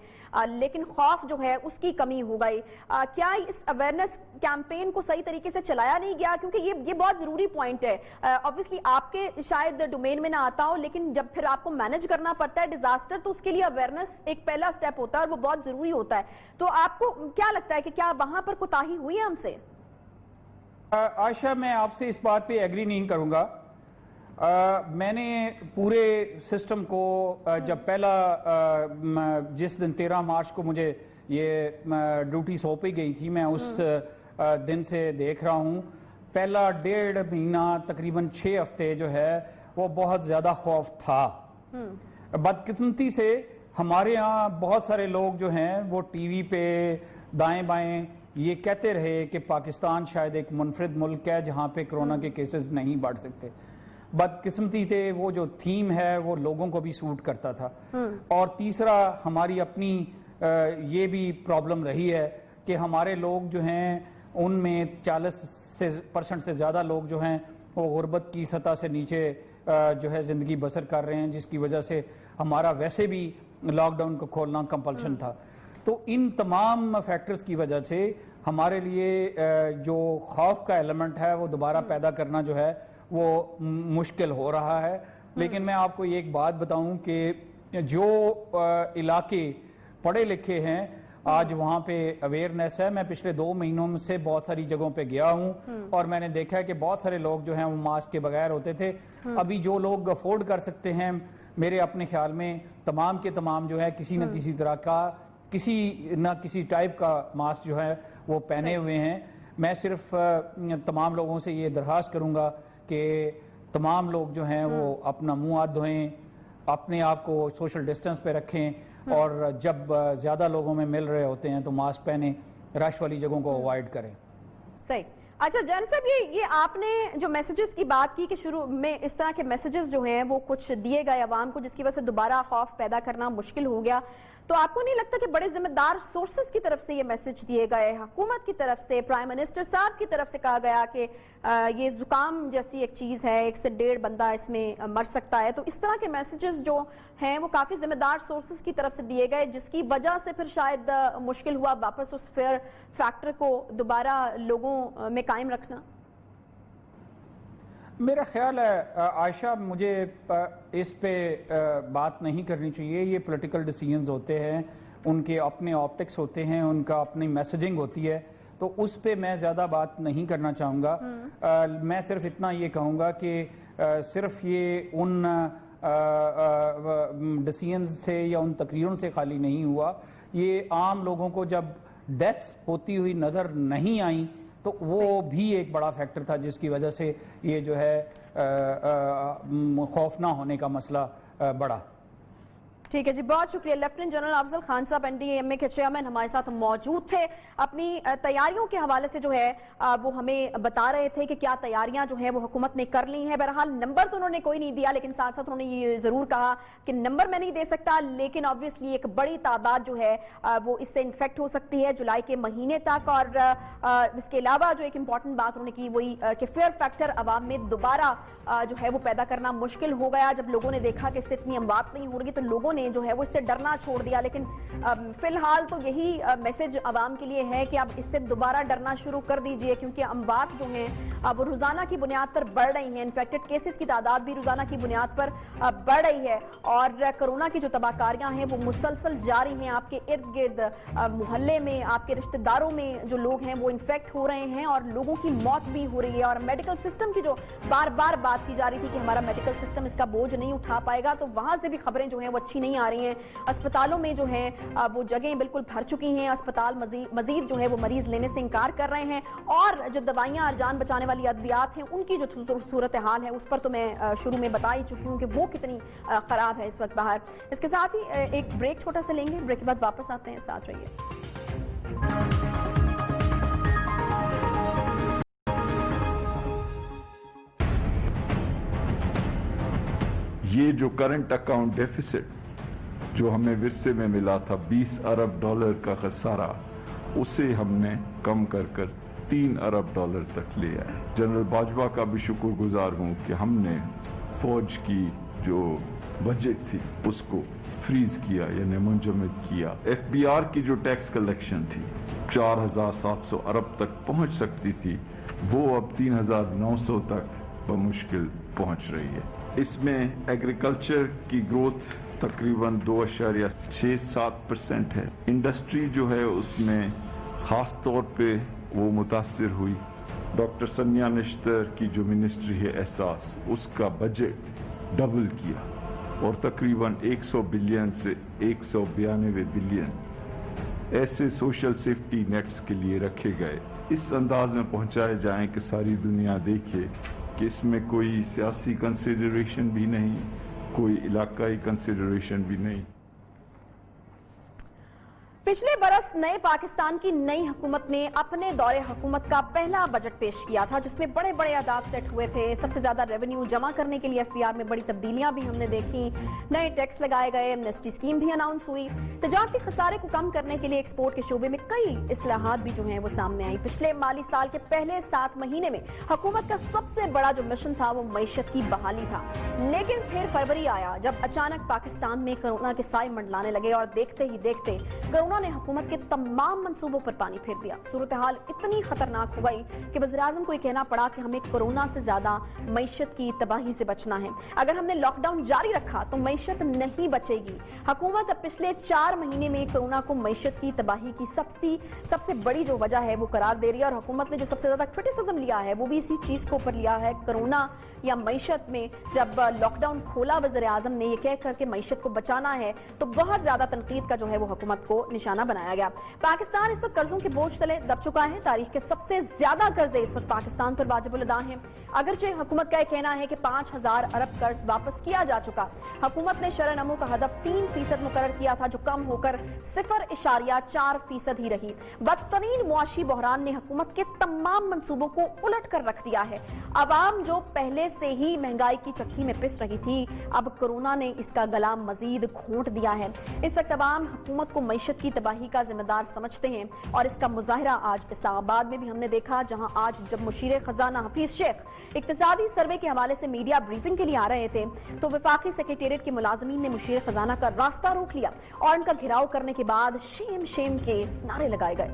लेकिन खौफ जो है उसकी कमी हो गई। کیا اس اویئرنیس کیمپین کو صحیح طریقے سے چلایا نہیں گیا؟ کیونکہ یہ بہت ضروری پوائنٹ ہے. آبویسلی آپ کے شاید ڈومین میں نہ آتا ہو، لیکن جب پھر آپ کو مینج کرنا پڑتا ہے ڈیزاسٹر تو اس کے لیے اویئرنیس ایک پہلا سٹیپ ہوتا ہے اور وہ بہت ضروری ہوتا ہے. تو آپ کو کیا لگتا ہے کہ کیا وہاں پر کوتاہی ہوئی ہے ہم سے؟ عائشہ، میں آپ سے اس بات پہ ایگری نہیں کروں گا. میں نے پورے سسٹم کو جب پہلا جس دن 13 مارچ کو مجھے یہ ڈیوٹی سونپی گئی تھی، میں اس دن سے دیکھ رہا ہوں. پہلا 1.5 مہینہ تقریباً 6 ہفتے جو ہے وہ بہت زیادہ خوف تھا. بدقسمتی سے ہمارے ہاں بہت سارے لوگ جو ہیں وہ ٹی وی پہ دائیں بائیں یہ کہتے رہے کہ پاکستان شاید ایک منفرد ملک ہے جہاں پہ کرونا کے کیسز نہیں بڑھ سکتے. بدقسمتی تھے وہ جو تھیم ہے وہ لوگوں کو بھی سوٹ کرتا تھا. اور تیسرا ہماری اپنی یہ بھی پرابلم رہی ہے کہ ہمارے لوگ جو ہیں ان میں 40% سے زیادہ لوگ جو ہیں وہ غربت کی سطح سے نیچے جو ہے زندگی بسر کر رہے ہیں، جس کی وجہ سے ہمارا ویسے بھی لاک ڈاؤن کو کھولنا کمپلشن تھا. تو ان تمام فیکٹرز کی وجہ سے ہمارے لیے جو خوف کا ایلیمنٹ ہے وہ دوبارہ پیدا کرنا جو ہے وہ مشکل ہو رہا ہے. لیکن میں آپ کو یہ ایک بات بتاؤں کہ جو علاقے پڑھے لکھے ہیں آج وہاں پہ اویئرنیس ہے. میں پچھلے 2 مہینوں سے بہت ساری جگہوں پہ گیا ہوں اور میں نے دیکھا ہے کہ بہت سارے لوگ جو ہیں وہ ماسک کے بغیر ہوتے تھے. ابھی جو لوگ افورڈ کر سکتے ہیں، میرے اپنے خیال میں تمام کے تمام جو ہے کسی نہ کسی طرح کا کسی نہ کسی ٹائپ کا ماسک جو ہے وہ پہنے ہوئے ہیں. میں صرف تمام لوگوں سے یہ درخواست کروں گا کہ تمام لوگ جو ہیں وہ اپنا منہ ہاتھ دھوئیں، اپنے آپ کو سوشل ڈسٹنس پہ رکھیں، اور جب زیادہ لوگوں میں مل رہے ہوتے ہیں تو ماسک پہنیں، رش والی جگہوں کو اوائڈ کریں. صحیح. اچھا جان صاحب، یہ آپ نے جو میسیجز کی بات کی کہ شروع میں اس طرح کے میسیجز جو ہیں وہ کچھ دیے گئے عوام کو جس کی وجہ سے دوبارہ خوف پیدا کرنا مشکل ہو گیا، تو آپ کو نہیں لگتا کہ بڑے ذمہ دار سورسز کی طرف سے یہ میسیج دیے گئے، حکومت کی طرف سے، پرائم منسٹر صاحب کی طرف سے کہا گیا کہ یہ زکام جیسی ایک چیز ہے، 1 سے 1.5 بندہ اس میں مر سکتا ہے، تو اس طرح کے میسیجز جو ہیں وہ کافی ذمہ دار سورسز کی طرف سے دیے گئے جس کی وجہ سے پھر شاید مشکل ہوا واپس اس فیئر فیکٹر کو دوبارہ لوگوں میں قائم رکھنا؟ میرا خیال ہے عائشہ، مجھے اس پہ بات نہیں کرنی چاہیے. یہ پولیٹیکل ڈیسیژنز ہوتے ہیں، ان کے اپنے آپٹکس ہوتے ہیں، ان کا اپنی میسیجنگ ہوتی ہے، تو اس پہ میں زیادہ بات نہیں کرنا چاہوں گا. میں صرف اتنا یہ کہوں گا کہ صرف یہ ان ڈیسیژنز سے یا ان تقریروں سے خالی نہیں ہوا. یہ عام لوگوں کو جب ڈیتھس ہوتی ہوئی نظر نہیں آئیں تو وہ بھی ایک بڑا فیکٹر تھا جس کی وجہ سے یہ جو ہے خوف نہ ہونے کا مسئلہ بڑھا. ٹھیک ہے جی، بہت شکریہ. لیفٹیننٹ جنرل افضل خان صاحب NDMA کے چیئرمین ہمارے ساتھ موجود تھے. اپنی تیاریوں کے حوالے سے جو ہے وہ ہمیں بتا رہے تھے کہ کیا تیاریاں جو ہیں وہ حکومت نے کر لی ہیں. بہرحال نمبر تو انہوں نے کوئی نہیں دیا، لیکن ساتھ ساتھ انہوں نے یہ ضرور کہا کہ نمبر میں نہیں دے سکتا، لیکن آبویسلی ایک بڑی تعداد جو ہے وہ اس سے انفیکٹ ہو سکتی ہے جولائی کے مہینے تک. اور اس کے علاوہ جو ایک امپورٹنٹ بات انہوں نے کی وہی کہ فیئر فیکٹر عوام میں دوبارہ جو ہے وہ پیدا کرنا مشکل ہو گیا. جب لوگوں نے دیکھا کہ اس سے اتنی اموات نہیں ہو رہی تو لوگوں نے جو ہے وہ اس سے ڈرنا چھوڑ دیا. لیکن فی الحال تو یہی میسج عوام کے لیے ہے کہ اب اس سے دوبارہ ڈرنا شروع کر دیجئے، کیونکہ اموات جو ہیں وہ روزانہ کی بنیاد پر بڑھ رہی ہیں. انفیکٹڈ کیسز کی تعداد بھی روزانہ کی بنیاد پر بڑھ رہی ہے، اور کرونا کی جو تباہ کاریاں ہیں وہ مسلسل جاری ہیں. آپ کے ارد گرد محلے میں، آپ کے رشتہ داروں میں جو لوگ ہیں وہ انفیکٹ ہو رہے ہیں اور لوگوں کی موت بھی ہو رہی ہے. اور میڈیکل سسٹم کی جو بار بار بات کی جا رہی تھی کہ ہمارا میڈیکل سسٹم اس کا بوجھ نہیں اٹھا پائے گا، تو وہاں سے بھی خبریں جو ہیں وہ اچھی نہیں آ رہی ہیں. اسپتالوں میں جو ہیں وہ جگہیں بالکل بھر چکی ہیں. اسپتال مزید جو ہے وہ مریض لینے سے انکار کر رہے ہیں، اور جو دوائیاں اور جان بچانے والی ادویات ہیں ان کی جو صورتحال ہے اس پر تو میں شروع میں بتا ہی چکی ہوں کہ وہ کتنی خراب ہے اس وقت باہر. اس کے ساتھ ہی ایک بریک چھوٹا سا لیں گے، بریک کے بعد واپس آتے ہیں، ساتھ رہیے. یہ جو کرنٹ اکاؤنٹ ڈیفیسٹ جو ہمیں ورثے میں ملا تھا $20 ارب کا خسارہ، اسے ہم نے کم کر $3 ارب تک لیا ہے. جنرل باجوہ کا بھی شکر گزار ہوں کہ ہم نے फौज की जो बजट थी उसको फ्रीज किया यानी मुंजमद किया। FBR की जो टैक्स कलेक्शन थी 4,700 अरब तक पहुंच सकती थी, वो अब 3,900 तक बमुश्किल पहुंच रही है। इसमें एग्रीकल्चर की ग्रोथ तकरीबन 2.67% है। इंडस्ट्री जो है उसमें खास तौर पे वो मुतासिर हुई। डॉक्टर सनिया निश्तर की जो मिनिस्ट्री है एहसास, उसका बजट डबल किया और तकरीबन 100 बिलियन से 192 बिलियन ऐसे सोशल सेफ्टी नेट्स के लिए रखे गए, इस अंदाज में पहुंचाए जाएं कि सारी दुनिया देखे कि इसमें कोई सियासी कंसिडरेशन भी नहीं, कोई इलाकाई कंसिडरेशन भी नहीं। पिछले बरस नए पाकिस्तान की नई हुकूमत ने अपने दौरे हुकूमत का पहला बजट पेश किया था, जिसमें बड़े बड़े अहदाफ सेट हुए थे। सबसे ज्यादा रेवेन्यू जमा करने के लिए FBR में बड़ी तब्दीलियां भी हमने देखी, नए टैक्स लगाए गए, एमनेस्टी स्कीम भी अनाउंस हुई। तजारती खसारे को कम करने के लिए एक्सपोर्ट के शोबे में कई इस्लाहात भी जो हैं वो सामने आई। पिछले माली साल के पहले 7 महीने में हुकूमत का सबसे बड़ा जो मिशन था वो मईशत की बहाली था। लेकिन फिर फरवरी आया जब अचानक पाकिस्तान में कोरोना के साए मंडलाने लगे और देखते ही देखते कोरोना ने हुकूमत के तमाम मंसूबों पर पानी फेर दिया। सूरत हाल इतनी खतरनाक हो गई कि वज़ीर-ए-आज़म को यह कहना पड़ा कि हमें कोरोना से ज्यादा मईशत की तबाही से बचना है। अगर हमने लॉकडाउन जारी रखा तो मईशत नहीं बचेगी। हुकूमत अब पिछले 4 महीने में कोरोना को मईशत की तबाही की सबसे बड़ी जो वजह है वो करार दे रही है। और हुकूमत ने जो सबसे ज्यादा क्रिटिसिज्म लिया है वो भी इसी चीज के ऊपर लिया है। कोरोना या मईशत में जब लॉकडाउन खोला वज़ीर-ए-आज़म ने ये कह करके मईशत को बचाना है तो बहुत ज्यादा तनकीद का जो है वो हुकूमत को निशाना बनाया गया। पाकिस्तान इस वक्त कर्जों के बोझ तले दब चुका है। तारीख के सबसे ज्यादा कर्जे इस वक्त पाकिस्तान पर वाजिबुल अदा हैं। अगरचे हुकूमत का कहना है कि 5,000 अरब कर्ज वापस किया जा चुका। हुकूमत ने शरह नमो का हदफ 3% मुकर्रर किया था, जो कम होकर 0.4% ही रही। बदतरीन मुआशी बहरान ने हुकूमत के तमाम मंसूबों को उलट कर रख दिया है। अवाम जो पहले से ही महंगाई की चक्की में पिस रही थी, अब कोरोना ने इसका गला मजीद घोंट दिया है। इस वक्त अवाम हुकूमत को मईशत की तबाही का जिम्मेदार समझते हैं और इसका मुजाहिरा आज इस्लामाबाद में भी हमने देखा, जहां आज जब मुशीर खजाना हफीज शेख इक्तिसादी सर्वे के हवाले से मीडिया ब्रीफिंग के लिए आ रहे थे तो वफाकी सेक्रेटेरिएट के मुलाजमीन ने मुशीर खजाना का रास्ता रोक लिया और उनका घेराव करने के बाद शेम शेम के नारे लगाए गए।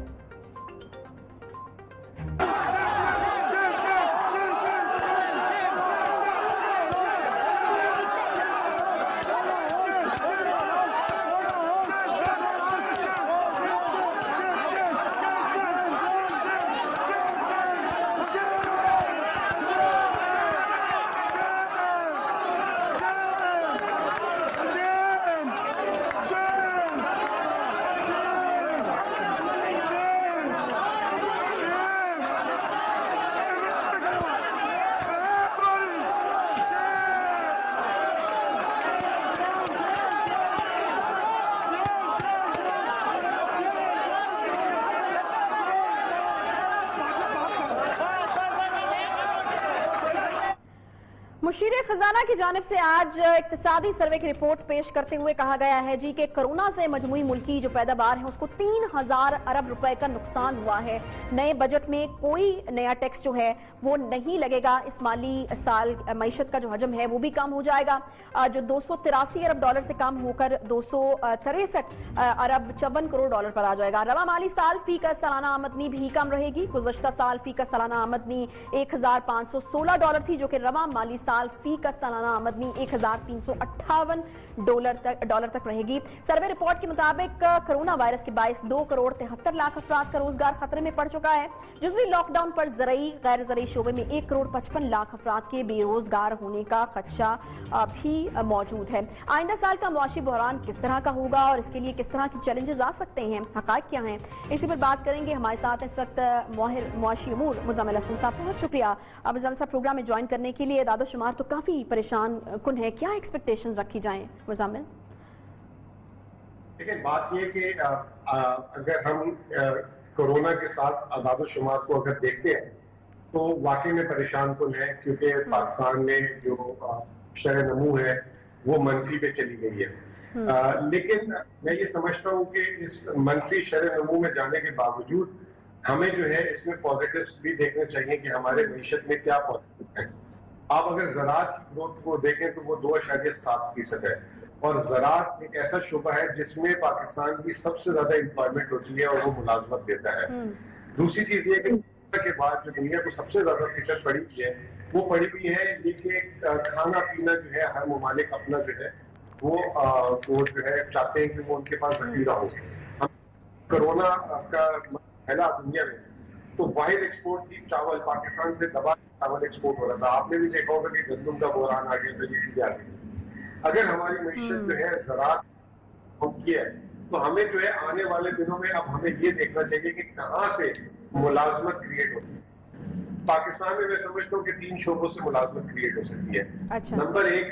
मुशीर खजाना की जानिब से आज इक्तिसादी सर्वे की रिपोर्ट पेश करते हुए कहा गया है जी कि कोरोना से मजमूई मुल्की जो पैदावार है उसको 3,000 अरब रुपए का नुकसान हुआ है। नए बजट में कोई नया टैक्स जो है वो नहीं लगेगा। इस माली साल मईशत का जो हजम है वो भी कम हो जाएगा, जो 283 अरब डॉलर से कम होकर 263 अरब 54 करोड़ डॉलर पर आ जाएगा। रवा माली साल फी का सालाना आमदनी भी कम रहेगी। गुज़श्ता साल फी का सालाना आमदनी 1,516 डॉलर थी, जो कि रवा माली साल फी का सालाना आमदनी 1,358 डॉलर तक रहेगी। सर्वे रिपोर्ट के मुताबिक कोरोना वायरस के बायस 2 करोड़ 73 लाख अफराद का रोजगार खतरे में पड़ चुका है। जुज़वी लॉकडाउन पर ज़रई गैर ज़रई शोबे में 1 करोड़ 55 लाख अफराद के बेरोजगार होने का खदशा भी मौजूद है। आइंदा साल का मुआशी बहरान किस तरह का होगा और इसके लिए किस तरह की चैलेंजेस आ सकते हैं, हक़ाइक़ क्या हैं, इसी पर बात करेंगे। हमारे साथ इस वक्त माहिर मुआशी उमूर मुज़म्मिल हसन साहब, बहुत शुक्रिया मुज़म्मिल साहब प्रोग्राम में ज्वाइन करने के लिए। दादो शुमार तो काफी परेशान कुन है, क्या एक्सपेक्टेशंस रखी जाएं मुज़म्मिल? देखिए, बात यह कि अगर हम कोरोना के साथ आदाद शुमार को अगर देखते हैं तो वाकई में परेशान कुन है, क्योंकि पाकिस्तान में जो शरह नमू है वो मंफी पे चली गई है। लेकिन मैं ये समझता हूँ कि इस मंफी शरह नमू में जाने के बावजूद हमें जो है इसमें पॉजिटिव्स भी देखने चाहिए कि हमारे मईशत में क्या पॉजिटिव है। आप अगर ज़राअत की ग्रोथ को देखें तो वो 2.7% है, और ज़राअत एक ऐसा शुबा है जिसमें पाकिस्तान की सबसे ज्यादा एम्प्लॉयमेंट होती है और वो मुलाजमत देता है। दूसरी चीज ये कि के बाद जो दुनिया को सबसे ज्यादा फिक्र पड़ी हुई है वो पड़ी हुई है ये कि खाना पीना जो है हर ममालिक अपना जो है वो जो है चाहते हैं कि वो उनके पास जखीरा हो। कोरोना का फैला दुनिया में तो वाहिद एक्सपोर्ट थी चावल, पाकिस्तान से दबा चावल एक्सपोर्ट हो रहा था। आपने भी देखा होगा कि गंदम का बहरान आ गया था, ये चीजें आ गई। अगर हमारी मईशत जो है ज़राअत की है तो हमें जो है आने वाले दिनों में अब हमें ये देखना चाहिए कि कहाँ से मुलाजमत क्रिएट होती है। पाकिस्तान में मैं समझता हूँ कि 3 शोबों से मुलाजमत क्रिएट हो सकती है। अच्छा। नंबर 1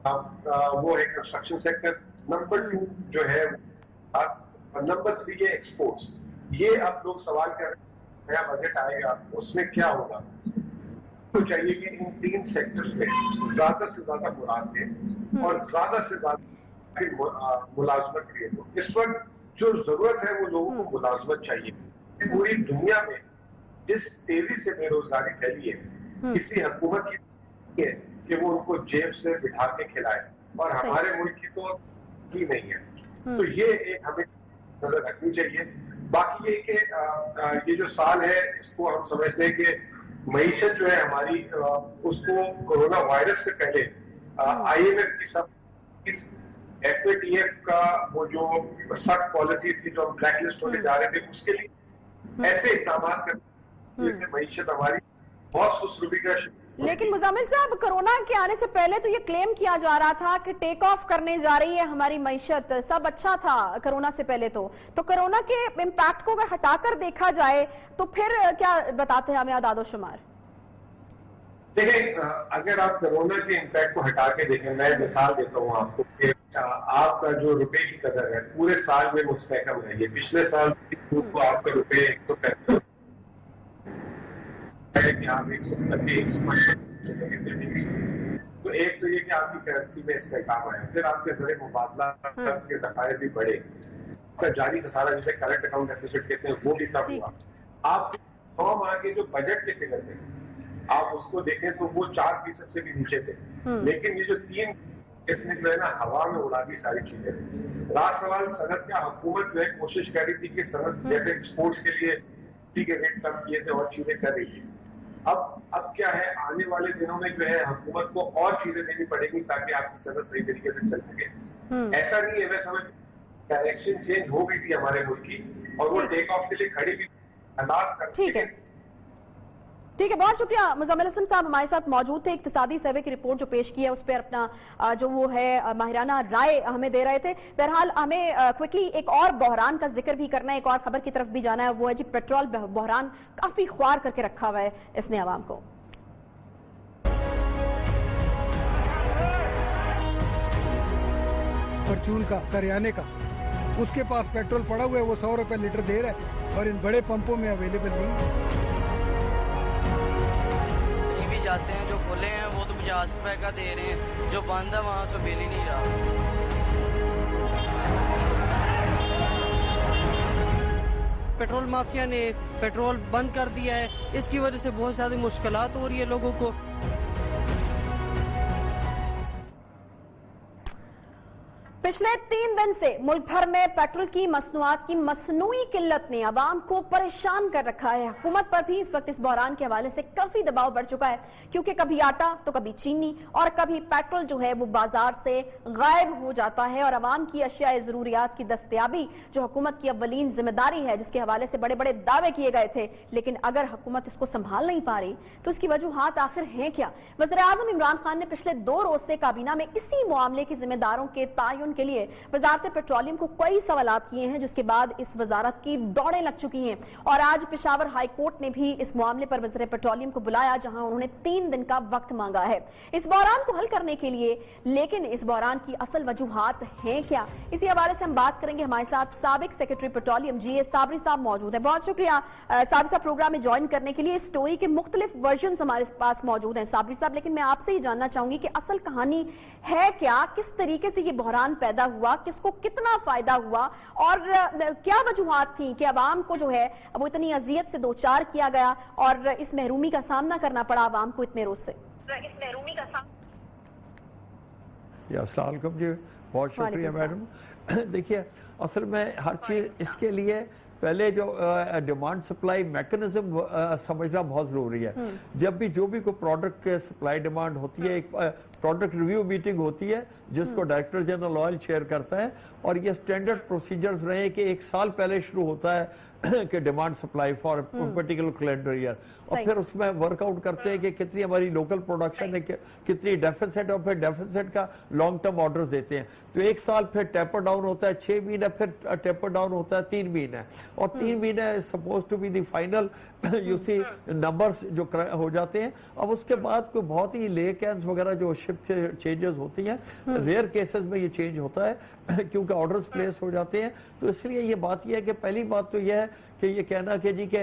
वो है कंस्ट्रक्शन सेक्टर, नंबर 2 जो है, नंबर 3 है एक्सपोर्ट्स। ये अब लोग सवाल कर रहे हैं नया बजट आएगा उसमें क्या होगा, तो चाहिए कि इन 3 सेक्टर्स में ज्यादा से ज्यादा मुराद दें और ज्यादा से ज्यादा मुलाजमत क्रिएट हो। इस वक्त जो जरूरत है वो लोगों को मुलाजमत चाहिए। पूरी दुनिया में जिस तेजी से बेरोजगारी फैली है किसी हुकूमत की है कि वो उनको जेब से बिठा के खिलाए, और हमारे मुल्क की तो की नहीं है। तो ये एक हमें नजर रखनी चाहिए। बाकी ये कि ये जो साल है इसको हम समझते हैं कि मईशत जो है हमारी उसको कोरोना वायरस से पहले IMF की सब FATF का वो जो सख्त पॉलिसी थी जो हम ब्लैक लिस्ट होने जा रहे थे उसके लिए ऐसे इकदाम करने से मईशत हमारी बहुत सुसरूपी का। लेकिन मुजामिल साहब, कोरोना के आने से पहले तो ये क्लेम किया जा रहा था कि टेक ऑफ करने जा रही है हमारी मईशत, सब अच्छा था कोरोना से पहले। तो कोरोना के इम्पैक्ट को अगर हटाकर देखा जाए तो फिर क्या बताते हैं हमें आदाद शुमार? देखिए, अगर आप कोरोना के इम्पैक्ट को हटा के देखें, मैं मिसाल देता हूँ आपको कि आपका जो रुपए की कदर है पूरे साल में मुस्तहकम है। ये पिछले साल को आपका रुपए 135 कि आप 130 तो एक तो ये कि आपकी करेंसी में इस्तेकाम आया, फिर आपके जरिए मुबादला के दफाए भी बढ़े, आपका जारी खसारा जिसे करंट अकाउंट डेफिसिट कहते हैं वो भी कम हुआ। आप 9 माह के जो बजट के फिगर थे आप उसको देखें तो वो 4% से भी नीचे थे, लेकिन ये जो 3 इसने जो है ना हवा में उड़ा दी सारी चीजें। लास्ट सवाल सनत का, हुकूमत जो है कोशिश कर रही थी कि सनत जैसे एक्सपोर्ट्स के लिए के रेट कम किए थे और चीजें कर रही थी। अब क्या है, आने वाले दिनों में जो है हुकूमत को और चीजें देनी पड़ेगी ताकि आपकी सनत सही तरीके से चल सके। ऐसा नहीं है, मैं समझ डायरेक्शन चेंज हो गई थी हमारे मुल्क की और वो टेक ऑफ के लिए खड़ी भी हालात। ठीक है, बहुत शुक्रिया। मुजम्मिल हसन साहब हमारे साथ मौजूद थे, इक्तिसादी सर्वे की रिपोर्ट जो पेश की है उस पर अपना जो वो है माहिराना राय हमें दे रहे थे। बहरहाल हमें क्विकली एक और बहरान का जिक्र भी करना है, एक और खबर की तरफ भी जाना है, वो है जी पेट्रोल बहरान काफी ख्वार करके रखा हुआ है इसने आवाम को। फॉर्च्यून का, करियाने का, उसके पास पेट्रोल पड़ा हुआ है, वो 100 रुपए लीटर दे रहा है और इन बड़े पंपों में अवेलेबल नहीं। जाते हैं जो खुले हैं वो तो 50 रुपए का दे रहे हैं, जो बंद है वहां से बिल ही नहीं रहा। पेट्रोल माफिया ने पेट्रोल बंद कर दिया है, इसकी वजह से बहुत सारी मुश्किलात हो रही है लोगों को। पिछले 3 दिन से मुल्क भर में पेट्रोल की मसनूआत की मसनूई किल्लत ने आवाम को परेशान कर रखा है। हुकूमत पर भी इस वक्त इस बहरान के हवाले से काफी दबाव बढ़ चुका है, क्योंकि कभी आटा तो कभी चीनी और कभी पेट्रोल जो है वो बाजार से गायब हो जाता है और आवाम की अशिया ज़रूरियात की दस्तयाबी जो हुकूमत की अव्वलीन जिम्मेदारी है, जिसके हवाले से बड़े बड़े दावे किए गए थे, लेकिन अगर हुकूमत इसको संभाल नहीं पा रही तो इसकी वजूहात आखिर हैं क्या? वज़ीर-ए-आज़म इमरान खान ने पिछले 2 रोज से काबीना में इसी मामले के जिम्मेदारों के तयन के लिए वजारत पेट्रोलियम को कई सवालात किए हैं, जिसके बाद इस वजारत की दौड़ें लग चुकी हैं और आज पेशावर हाई कोर्ट ने भी इस मामले पर वज़ीर पेट्रोलियम को बुलाया, जहां उन्होंने 3 दिन का वक्त मांगा है इस बहरान को हल करने के लिए। लेकिन इस बहरान की असल वजूहात हैं क्या, इसी हवाले से हम बात करेंगे। हमारे साथ साबिक सेक्रेटरी पेट्रोलियम GA साबरी साहब मौजूद है। बहुत शुक्रिया साबरी साहब प्रोग्राम में ज्वाइन करने के लिए। स्टोरी के मुख्तलिफ वर्जन हमारे पास मौजूद हैं साबरी साहब, लेकिन मैं आपसे ही जानना चाहूंगी कि असल कहानी है क्या, किस तरीके से ये बहरान पैदा हुआ, किसको कितना फायदा हुआ और क्या वजूहात थी कि अवाम को जो है वो इतनी अजियत से 2-4 किया गया और इस महरूमी का सामना करना पड़ा अवाम को इतने रोज से? इस महरूमी का सामना। अस्सलाम वालेकुम जी, बहुत शुक्रिया मैडम। देखिए असल में हर चीज़ इसके लिए पहले जो डिमांड सप्लाई मैकेनिज्म समझना बहुत ज़रूरी है। जब भी जो भी कोई प्रोडक्ट के सप्लाई डिमांड होती है, एक प्रोडक्ट रिव्यू मीटिंग होती है जिसको डायरेक्टर जनरल ऑयल चेयर करता है, और ये स्टैंडर्ड प्रोसीजर्स रहे कि एक साल पहले शुरू होता है कि demand supply for particular calendar year, और फिर उसमें वर्कआउट करते हैं कि कितनी हमारी लोकल प्रोडक्शन है, कितनी डेफिसिट, और फिर डेफिसिट का लॉन्ग टर्म ऑर्डर्स देते हैं। तो एक साल फिर टेपर डाउन होता है 6 महीने, फिर टेपर डाउन होता है 3 महीने, और 3 महीने suppose to be the final you see numbers जो हो जाते हैं। अब उसके बाद कोई बहुत ही ले कैंस वगैरह जो शिप चेंजेस होती हैं, रेयर केसेस में ये चेंज होता है क्योंकि ऑर्डर्स प्लेस हो जाते हैं। तो इसलिए ये बात ये है कि पहली बात तो ये है कि ये कहना कि जी के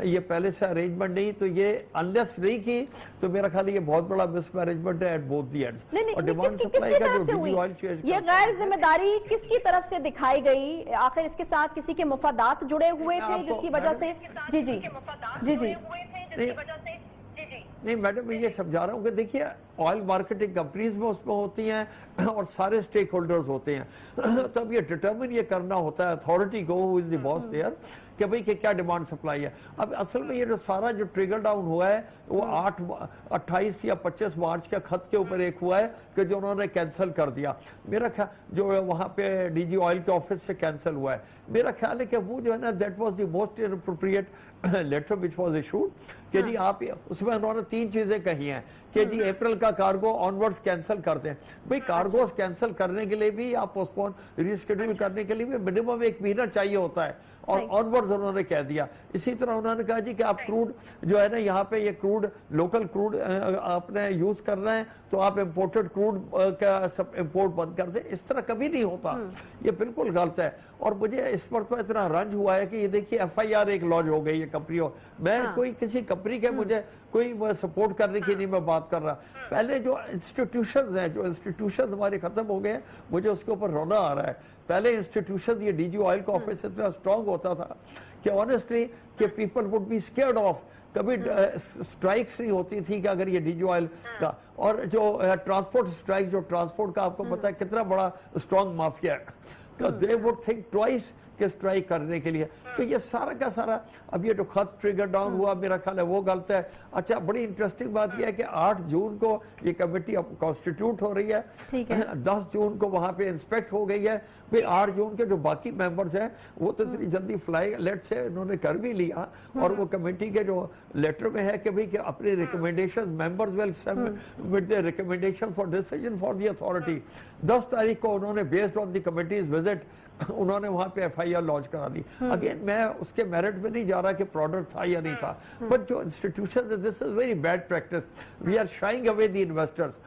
ये पहले से अरेंजमेंट नहीं, तो ये अनलेस नहीं की तो मेरा ख्याल ये बहुत बड़ा मिसमैनेजमेंट है एट बोथ दी एंड्स। और डिमांड सप्लाई का जो ऑयल चेंज, ये गैर जिम्मेदारी किसकी तरफ से दिखाई गई? आखिर इसके साथ किसी के मुफादात जुड़े हुए थे जिसकी वजह से? जी जी जी जी नहीं मैडम, मैं ये समझा रहा हूँ कि देखिए ऑयल मार्केटिंग कंपनीज में उसमें होती हैं और सारे स्टेक होल्डर्स होते हैं। तो अब ये डिटर्मिन ये करना होता है अथॉरिटी को, who is the boss there, कि भाई कि क्या डिमांड सप्लाई है। अब असल में ये जो सारा जो ट्रिगर डाउन हुआ है वो 28 या 25 मार्च के खत के ऊपर एक हुआ है कि जो उन्होंने कैंसिल कर दिया। मेरा ख्याल जो वहाँ पे डीजी ऑयल के ऑफिस से कैंसिल हुआ है, मेरा ख्याल है कि वो जो है ना that was the most inappropriate letter which was issued, कि जी आप उसमें उन्होंने 3 चीजें कही हैं कि जी अप्रैल का कार्गो ऑनवर्ड्स कैंसिल कर दें। भाई कार्गोस कैंसिल करने के लिए भी या पोस्टपोन रिस्केड्यूल करने के लिए भी मिनिमम 1 महीना चाहिए होता है, और ऑनवर्ड्स उन्होंने कह दिया। इसी तरह उन्होंने कहा जी कि आप क्रूड जो है ना यहाँ पे ये क्रूड लोकल क्रूड आपने यूज कर रहे हैं तो आप इम्पोर्टेड क्रूड का सब इम्पोर्ट बंद कर दें। इस तरह कभी नहीं होता, ये बिल्कुल गलत है। और मुझे इस पर तो इतना रंज हुआ है कि ये देखिए FIR एक लॉन्च हो गई है कंपनियों। मैं कोई किसी कंपनी के मुझे कोई सपोर्ट करने की नहीं मैं बात कर रहा। पहले जो इंस्टीट्यूशंस हैं, जो इंस्टीट्यूशंस हमारे खत्म हो गए हैं, मुझे उसके ऊपर रोना आ रहा है। पहले इंस्टीट्यूशंस ये डीजी ऑयल का ऑफिस इतना स्ट्रांग होता था कि ऑनेस्टली कि people would be scared of. कभी स्ट्राइक्स नहीं होती थी कि अगर ये डीजी ऑयल का, और जो ट्रांसपोर्ट स्ट्राइक, जो ट्रांसपोर्ट का आपको पता है कितना बड़ा स्ट्रांग माफिया है, दे वुड थिंक ट्वाइस के स्ट्राइक करने के लिए। तो ये सारा का सारा अब ये जो खत ट्रिगर डाउन हुआ मेरा ख्याल है वो गलत है। अच्छा, बड़ी इंटरेस्टिंग बात यह है कि 8 जून को ये कमेटी अब कॉन्स्टिट्यूट हो रही है, 10 जून को वहां पे इंस्पेक्ट हो गई है। फिर 8 जून के जो बाकी मेंबर्स हैं वो तो इतनी जल्दी फ्लाई लेट से इन्होंने कर भी लिया, और वो कमेटी के जो लेटर में है कि भाई कि अपने recommendation members will submit the recommendation for decision for the authority. 10 तारीख को उन्होंने based on the committees visit उन्होंने वहां पे FIR लॉन्च करा दी। अगेन मैं उसके मेरिट में नहीं जा रहा कि प्रोडक्ट था या नहीं था, बट जो institution, this is very bad practice. We are shying away the investors.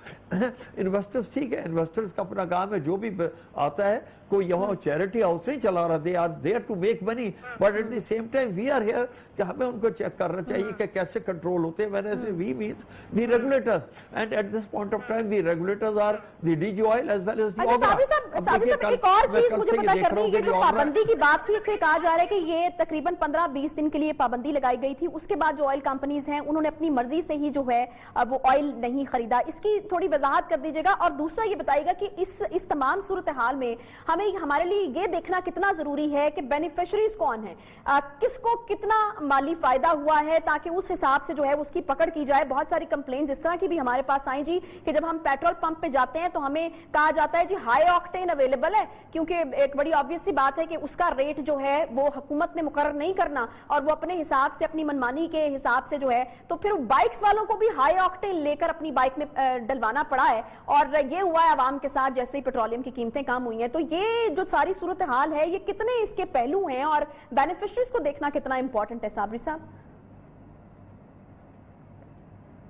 Investors ठीक है, इन्वेस्टर्स का अपना काम है, जो भी आता है कोई यहाँ चैरिटी हाउस नहीं चला रहा, they are there to make money, but at the same time we are here कि हमें उनको चेक करना चाहिए कि कैसे कंट्रोल होते हैं। मैंने से we means the regulators, and at this point of time the regulators are the DG oil as well as the एक और चीज मुझे पता करनी है, जो पाबंदी की बात थी, कहा जा रहा है कि ये तकरीबन 15-20 दिन के लिए पाबंदी लगाई गई थी। उसके बाद जो ऑयल कंपनीज हैं उन्होंने अपनी मर्जी से ही जो है वो ऑयल नहीं खरीदा। इसकी थोड़ी वजाहत कर दीजिएगा। और दूसरा ये बताइएगा कि इस तमाम सूरत हाल में हमें हमारे लिए ये देखना कितना जरूरी है कि बेनिफिशरीज कौन है, किसको कितना माली फायदा हुआ है, ताकि उस हिसाब से जो है उसकी पकड़ की जाए। बहुत सारी कंप्लेंट्स इस तरह की भी हमारे पास आई जी कि जब हम पेट्रोल पंप पे जाते हैं तो हमें कहा जाता है जी हाई ऑक्टेन अवेलेबल है, क्योंकि एक बड़ी ऑब्वियस सी बात है कि उसका रेट जो है वो हुकूमत ने मुकर्रर नहीं करना, और वो अपने हिसाब से अपनी मनमानी के हिसाब से जो है, तो फिर बाइक्स वालों को भी हाई ऑक्टेन लेकर अपनी बाइक में डलवाना पड़ा है। और ये हुआ है आवाम के साथ जैसे ही पेट्रोलियम की कीमतें कम हुई हैं। तो ये जो सारी सूरत हाल है, ये कितने इसके पहलू हैं और बेनिफिशरीज को देखना कितना इंपॉर्टेंट है? साबरी साहब।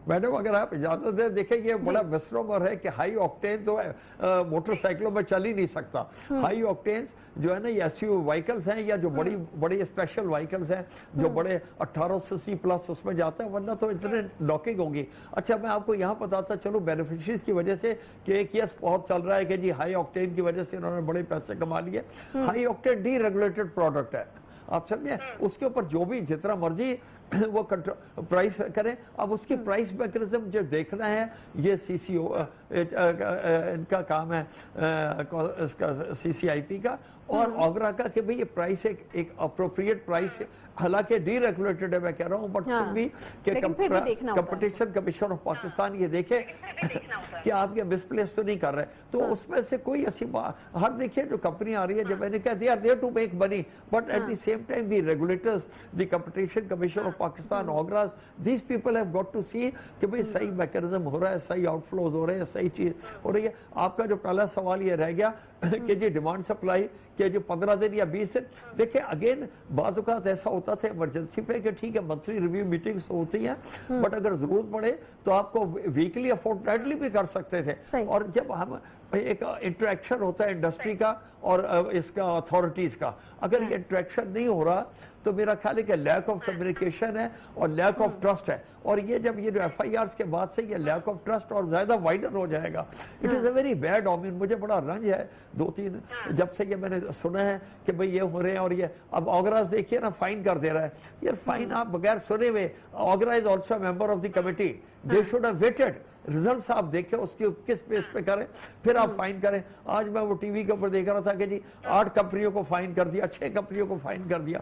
मैडम अगर आप इजाजत दें, देखिए ये बड़ा मिसनोमर है कि हाई ऑक्टेन तो मोटरसाइकिलों में चल ही नहीं सकता। हाई ऑक्टेन जो है ना ये एसयूवी व्हीकल्स हैं, या जो बड़ी स्पेशल व्हीकल्स हैं जो बड़े 1800 प्लस उसमें जाते हैं, वरना तो इतने नॉकिंग होगी। अच्छा, मैं आपको यहाँ बताता चलो बेनिफिशरीज की वजह से कि एक यस बहुत चल रहा है कि जी हाई ऑक्टेन की वजह से इन्होंने बड़े पैसे कमा लिए। हाई ऑक्टेन डीरेगुलेटेड प्रोडक्ट है, आप समझे, उसके ऊपर जो भी जितना मर्जी वो प्राइस करें। अब उसकी प्राइस मैकेनिज्म जो देखना है, ये CCO इनका काम है, इसका CCIP का और ऑगरा का, कि भाई ये प्राइस एक अप्रोप्रिएट प्राइस है। हालांकि डीरेगुलेटेड है मैं कह रहा हूँ, बट फिर भी कंपटीशन कमीशन ऑफ पाकिस्तान ये देखे कि आप ये मिसप्लेस तो नहीं कर रहे। तो उसमें से कोई ऐसी हर देखिए जो कंपनी आ रही है, जब मैंने कहा they are there to make money, but at the same time the regulators, the competition commission of Pakistan, OGRA's, these people have got to see कि भाई सही मैकेनिज्म हो रहा है, सही आउटफ्लोज हो रहे हैं, सही चीज हो रही है। आपका जो पहला सवाल ये रह गया कि जी डिमांड सप्लाई के जो 15 दिन या 20 दिन, देखिए अगेन बात औकात ऐसा होता था इमरजेंसी पे कि ठीक है मंथली रिव्यू मीटिंग्स होती हैं, बट अगर जरूरत पड़े तो आपको वीकली या फोर्टनाइटली भी कर सकते थे। और जब हम एक इंटरेक्शन होता है इंडस्ट्री का और इसका अथॉरिटीज का, अगर ये इंटरेक्शन नहीं हो रहा तो मेरा ख्याल है कि लैक ऑफ कम्युनिकेशन है और लैक ऑफ ट्रस्ट है। और ये जब ये जो FIRs के बाद से ये लैक ऑफ ट्रस्ट और ज्यादा वाइडर हो जाएगा, it is a very bad omen. मुझे बड़ा रंज है 2-3 जब से ये मैंने सुना है कि भाई ये हो रहे हैं। और ये अब ऑगरास देखिए ना फाइन कर दे रहा है यार, फाइन आप बगैर सुने हुए, OGRA is also member of the committee, they should have waited results आप देखें उसके किस बेस पे करें, फिर आप फाइन करें। आज मैं वो टीवी के ऊपर देख रहा था कि जी 8 कंपनियों को फाइन कर दिया, 6 कंपनियों को फाइन कर दिया।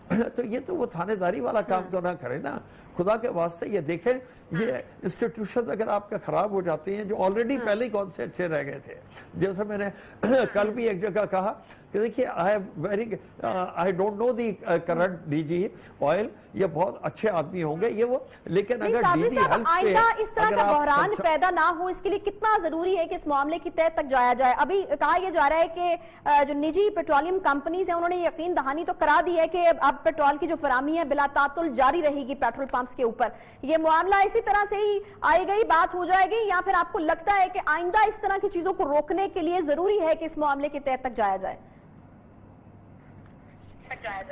तो ये तो वो थानेदारी वाला काम तो ना करे ना, खुदा के वास्ते ये देखें, ये इंस्टीट्यूशन अगर आपका खराब हो जाते हैं जो ऑलरेडी पहले ही कौन से अच्छे रह गए थे। जैसे मैंने कल भी एक जगह कहा कि देखिए आई don't know the current DG oil, ये बहुत अच्छे आदमी होंगे ये वो, लेकिन अगर DG हेल्थ आइंदा इस तरह का बहरान पैदा ना हो, इसके लिए कितना जरूरी है कि इस मामले की तह तक जाया जाए। अभी कहा यह जा रहा है कि जो निजी पेट्रोलियम कंपनीज हैं उन्होंने यकीन दहानी तो करा दी है कि अब पेट्रोल की जो फराहमी है बिला तातुल जारी रहेगी पेट्रोल पंप्स के ऊपर। ये मामला इसी तरह से ही आई गई बात हो जाएगी, या फिर आपको लगता है कि आइंदा इस तरह की चीजों को रोकने के लिए जरूरी है कि इस मामले की तह तक जाया जाए?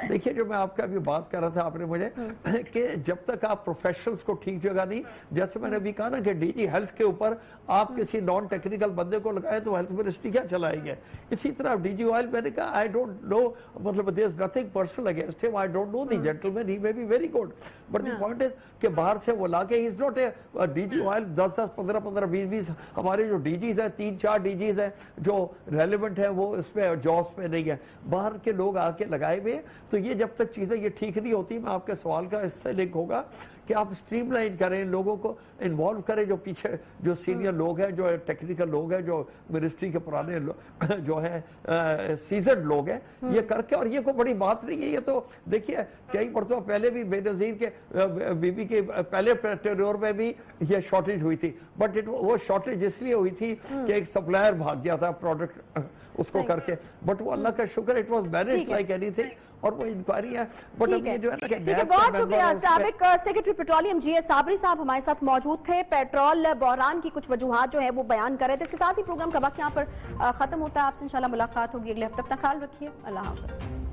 देखिए जो मैं आपका अभी बात कर रहा था, आपने मुझे कि जब तक आप प्रोफेशनल्स को ठीक जगह नहीं, जैसे मैंने अभी कहा ना कि DG हेल्थ के ऊपर आप किसी नॉन टेक्निकल बंदे को लगाए तो हेल्थ मिनिस्ट्री क्या चलाएंगे। इसी तरह DG ऑयल मैंने कहा आई डोंट नो, मतलब there is nothing personal against him, I don't know the gentleman, he may be very good, but the point is कि बाहर से वो लाके he is not a DG oil 10-10, 15-15, 20-20 हमारे जो DGs है 3-4 DGs है जो रेलिवेंट है वो इसमें जॉब्स में नहीं है, बाहर के लोग आके लगाए हुए। तो ये जब तक चीजें ये ठीक नहीं होती, मैं आपके सवाल का इससे लिंक होगा कि आप स्ट्रीमलाइन करें, लोगों को इन्वॉल्व करें, जो पीछे जो सीनियर लोग हैं, जो टेक्निकल लोग हैं, जो मिनिस्ट्री के पुराने जो है सीजनड लोग हैं, ये करके। और ये कोई बड़ी बात नहीं है, ये तो देखिए कई मरतबा पहले भी बेनजीर के बीबी के पहले टेन्योर में भी ये शॉर्टेज हुई थी, बट वो शॉर्टेज इसलिए हुई थी कि एक सप्लायर भाग गया था प्रोडक्ट उसको करके, बट वो अल्लाह का शुक्र it was managed like anything, और वो इंक्वायरी है। बट अब ये जो है ना, बहुत शुक्रिया। साबिक सेक्रेटरी पेट्रोलियम GS साबरी साहब हमारे साथ मौजूद थे, पेट्रोल बहरान की कुछ वजूहात जो है वो बयान कर रहे थे। इसके साथ ही प्रोग्राम का वक्त यहाँ पर खत्म होता है। आपसे इंशाल्लाह मुलाकात होगी अगले हफ्ते। अपना ख्याल रखिए, अल्लाह हाफ़िज़।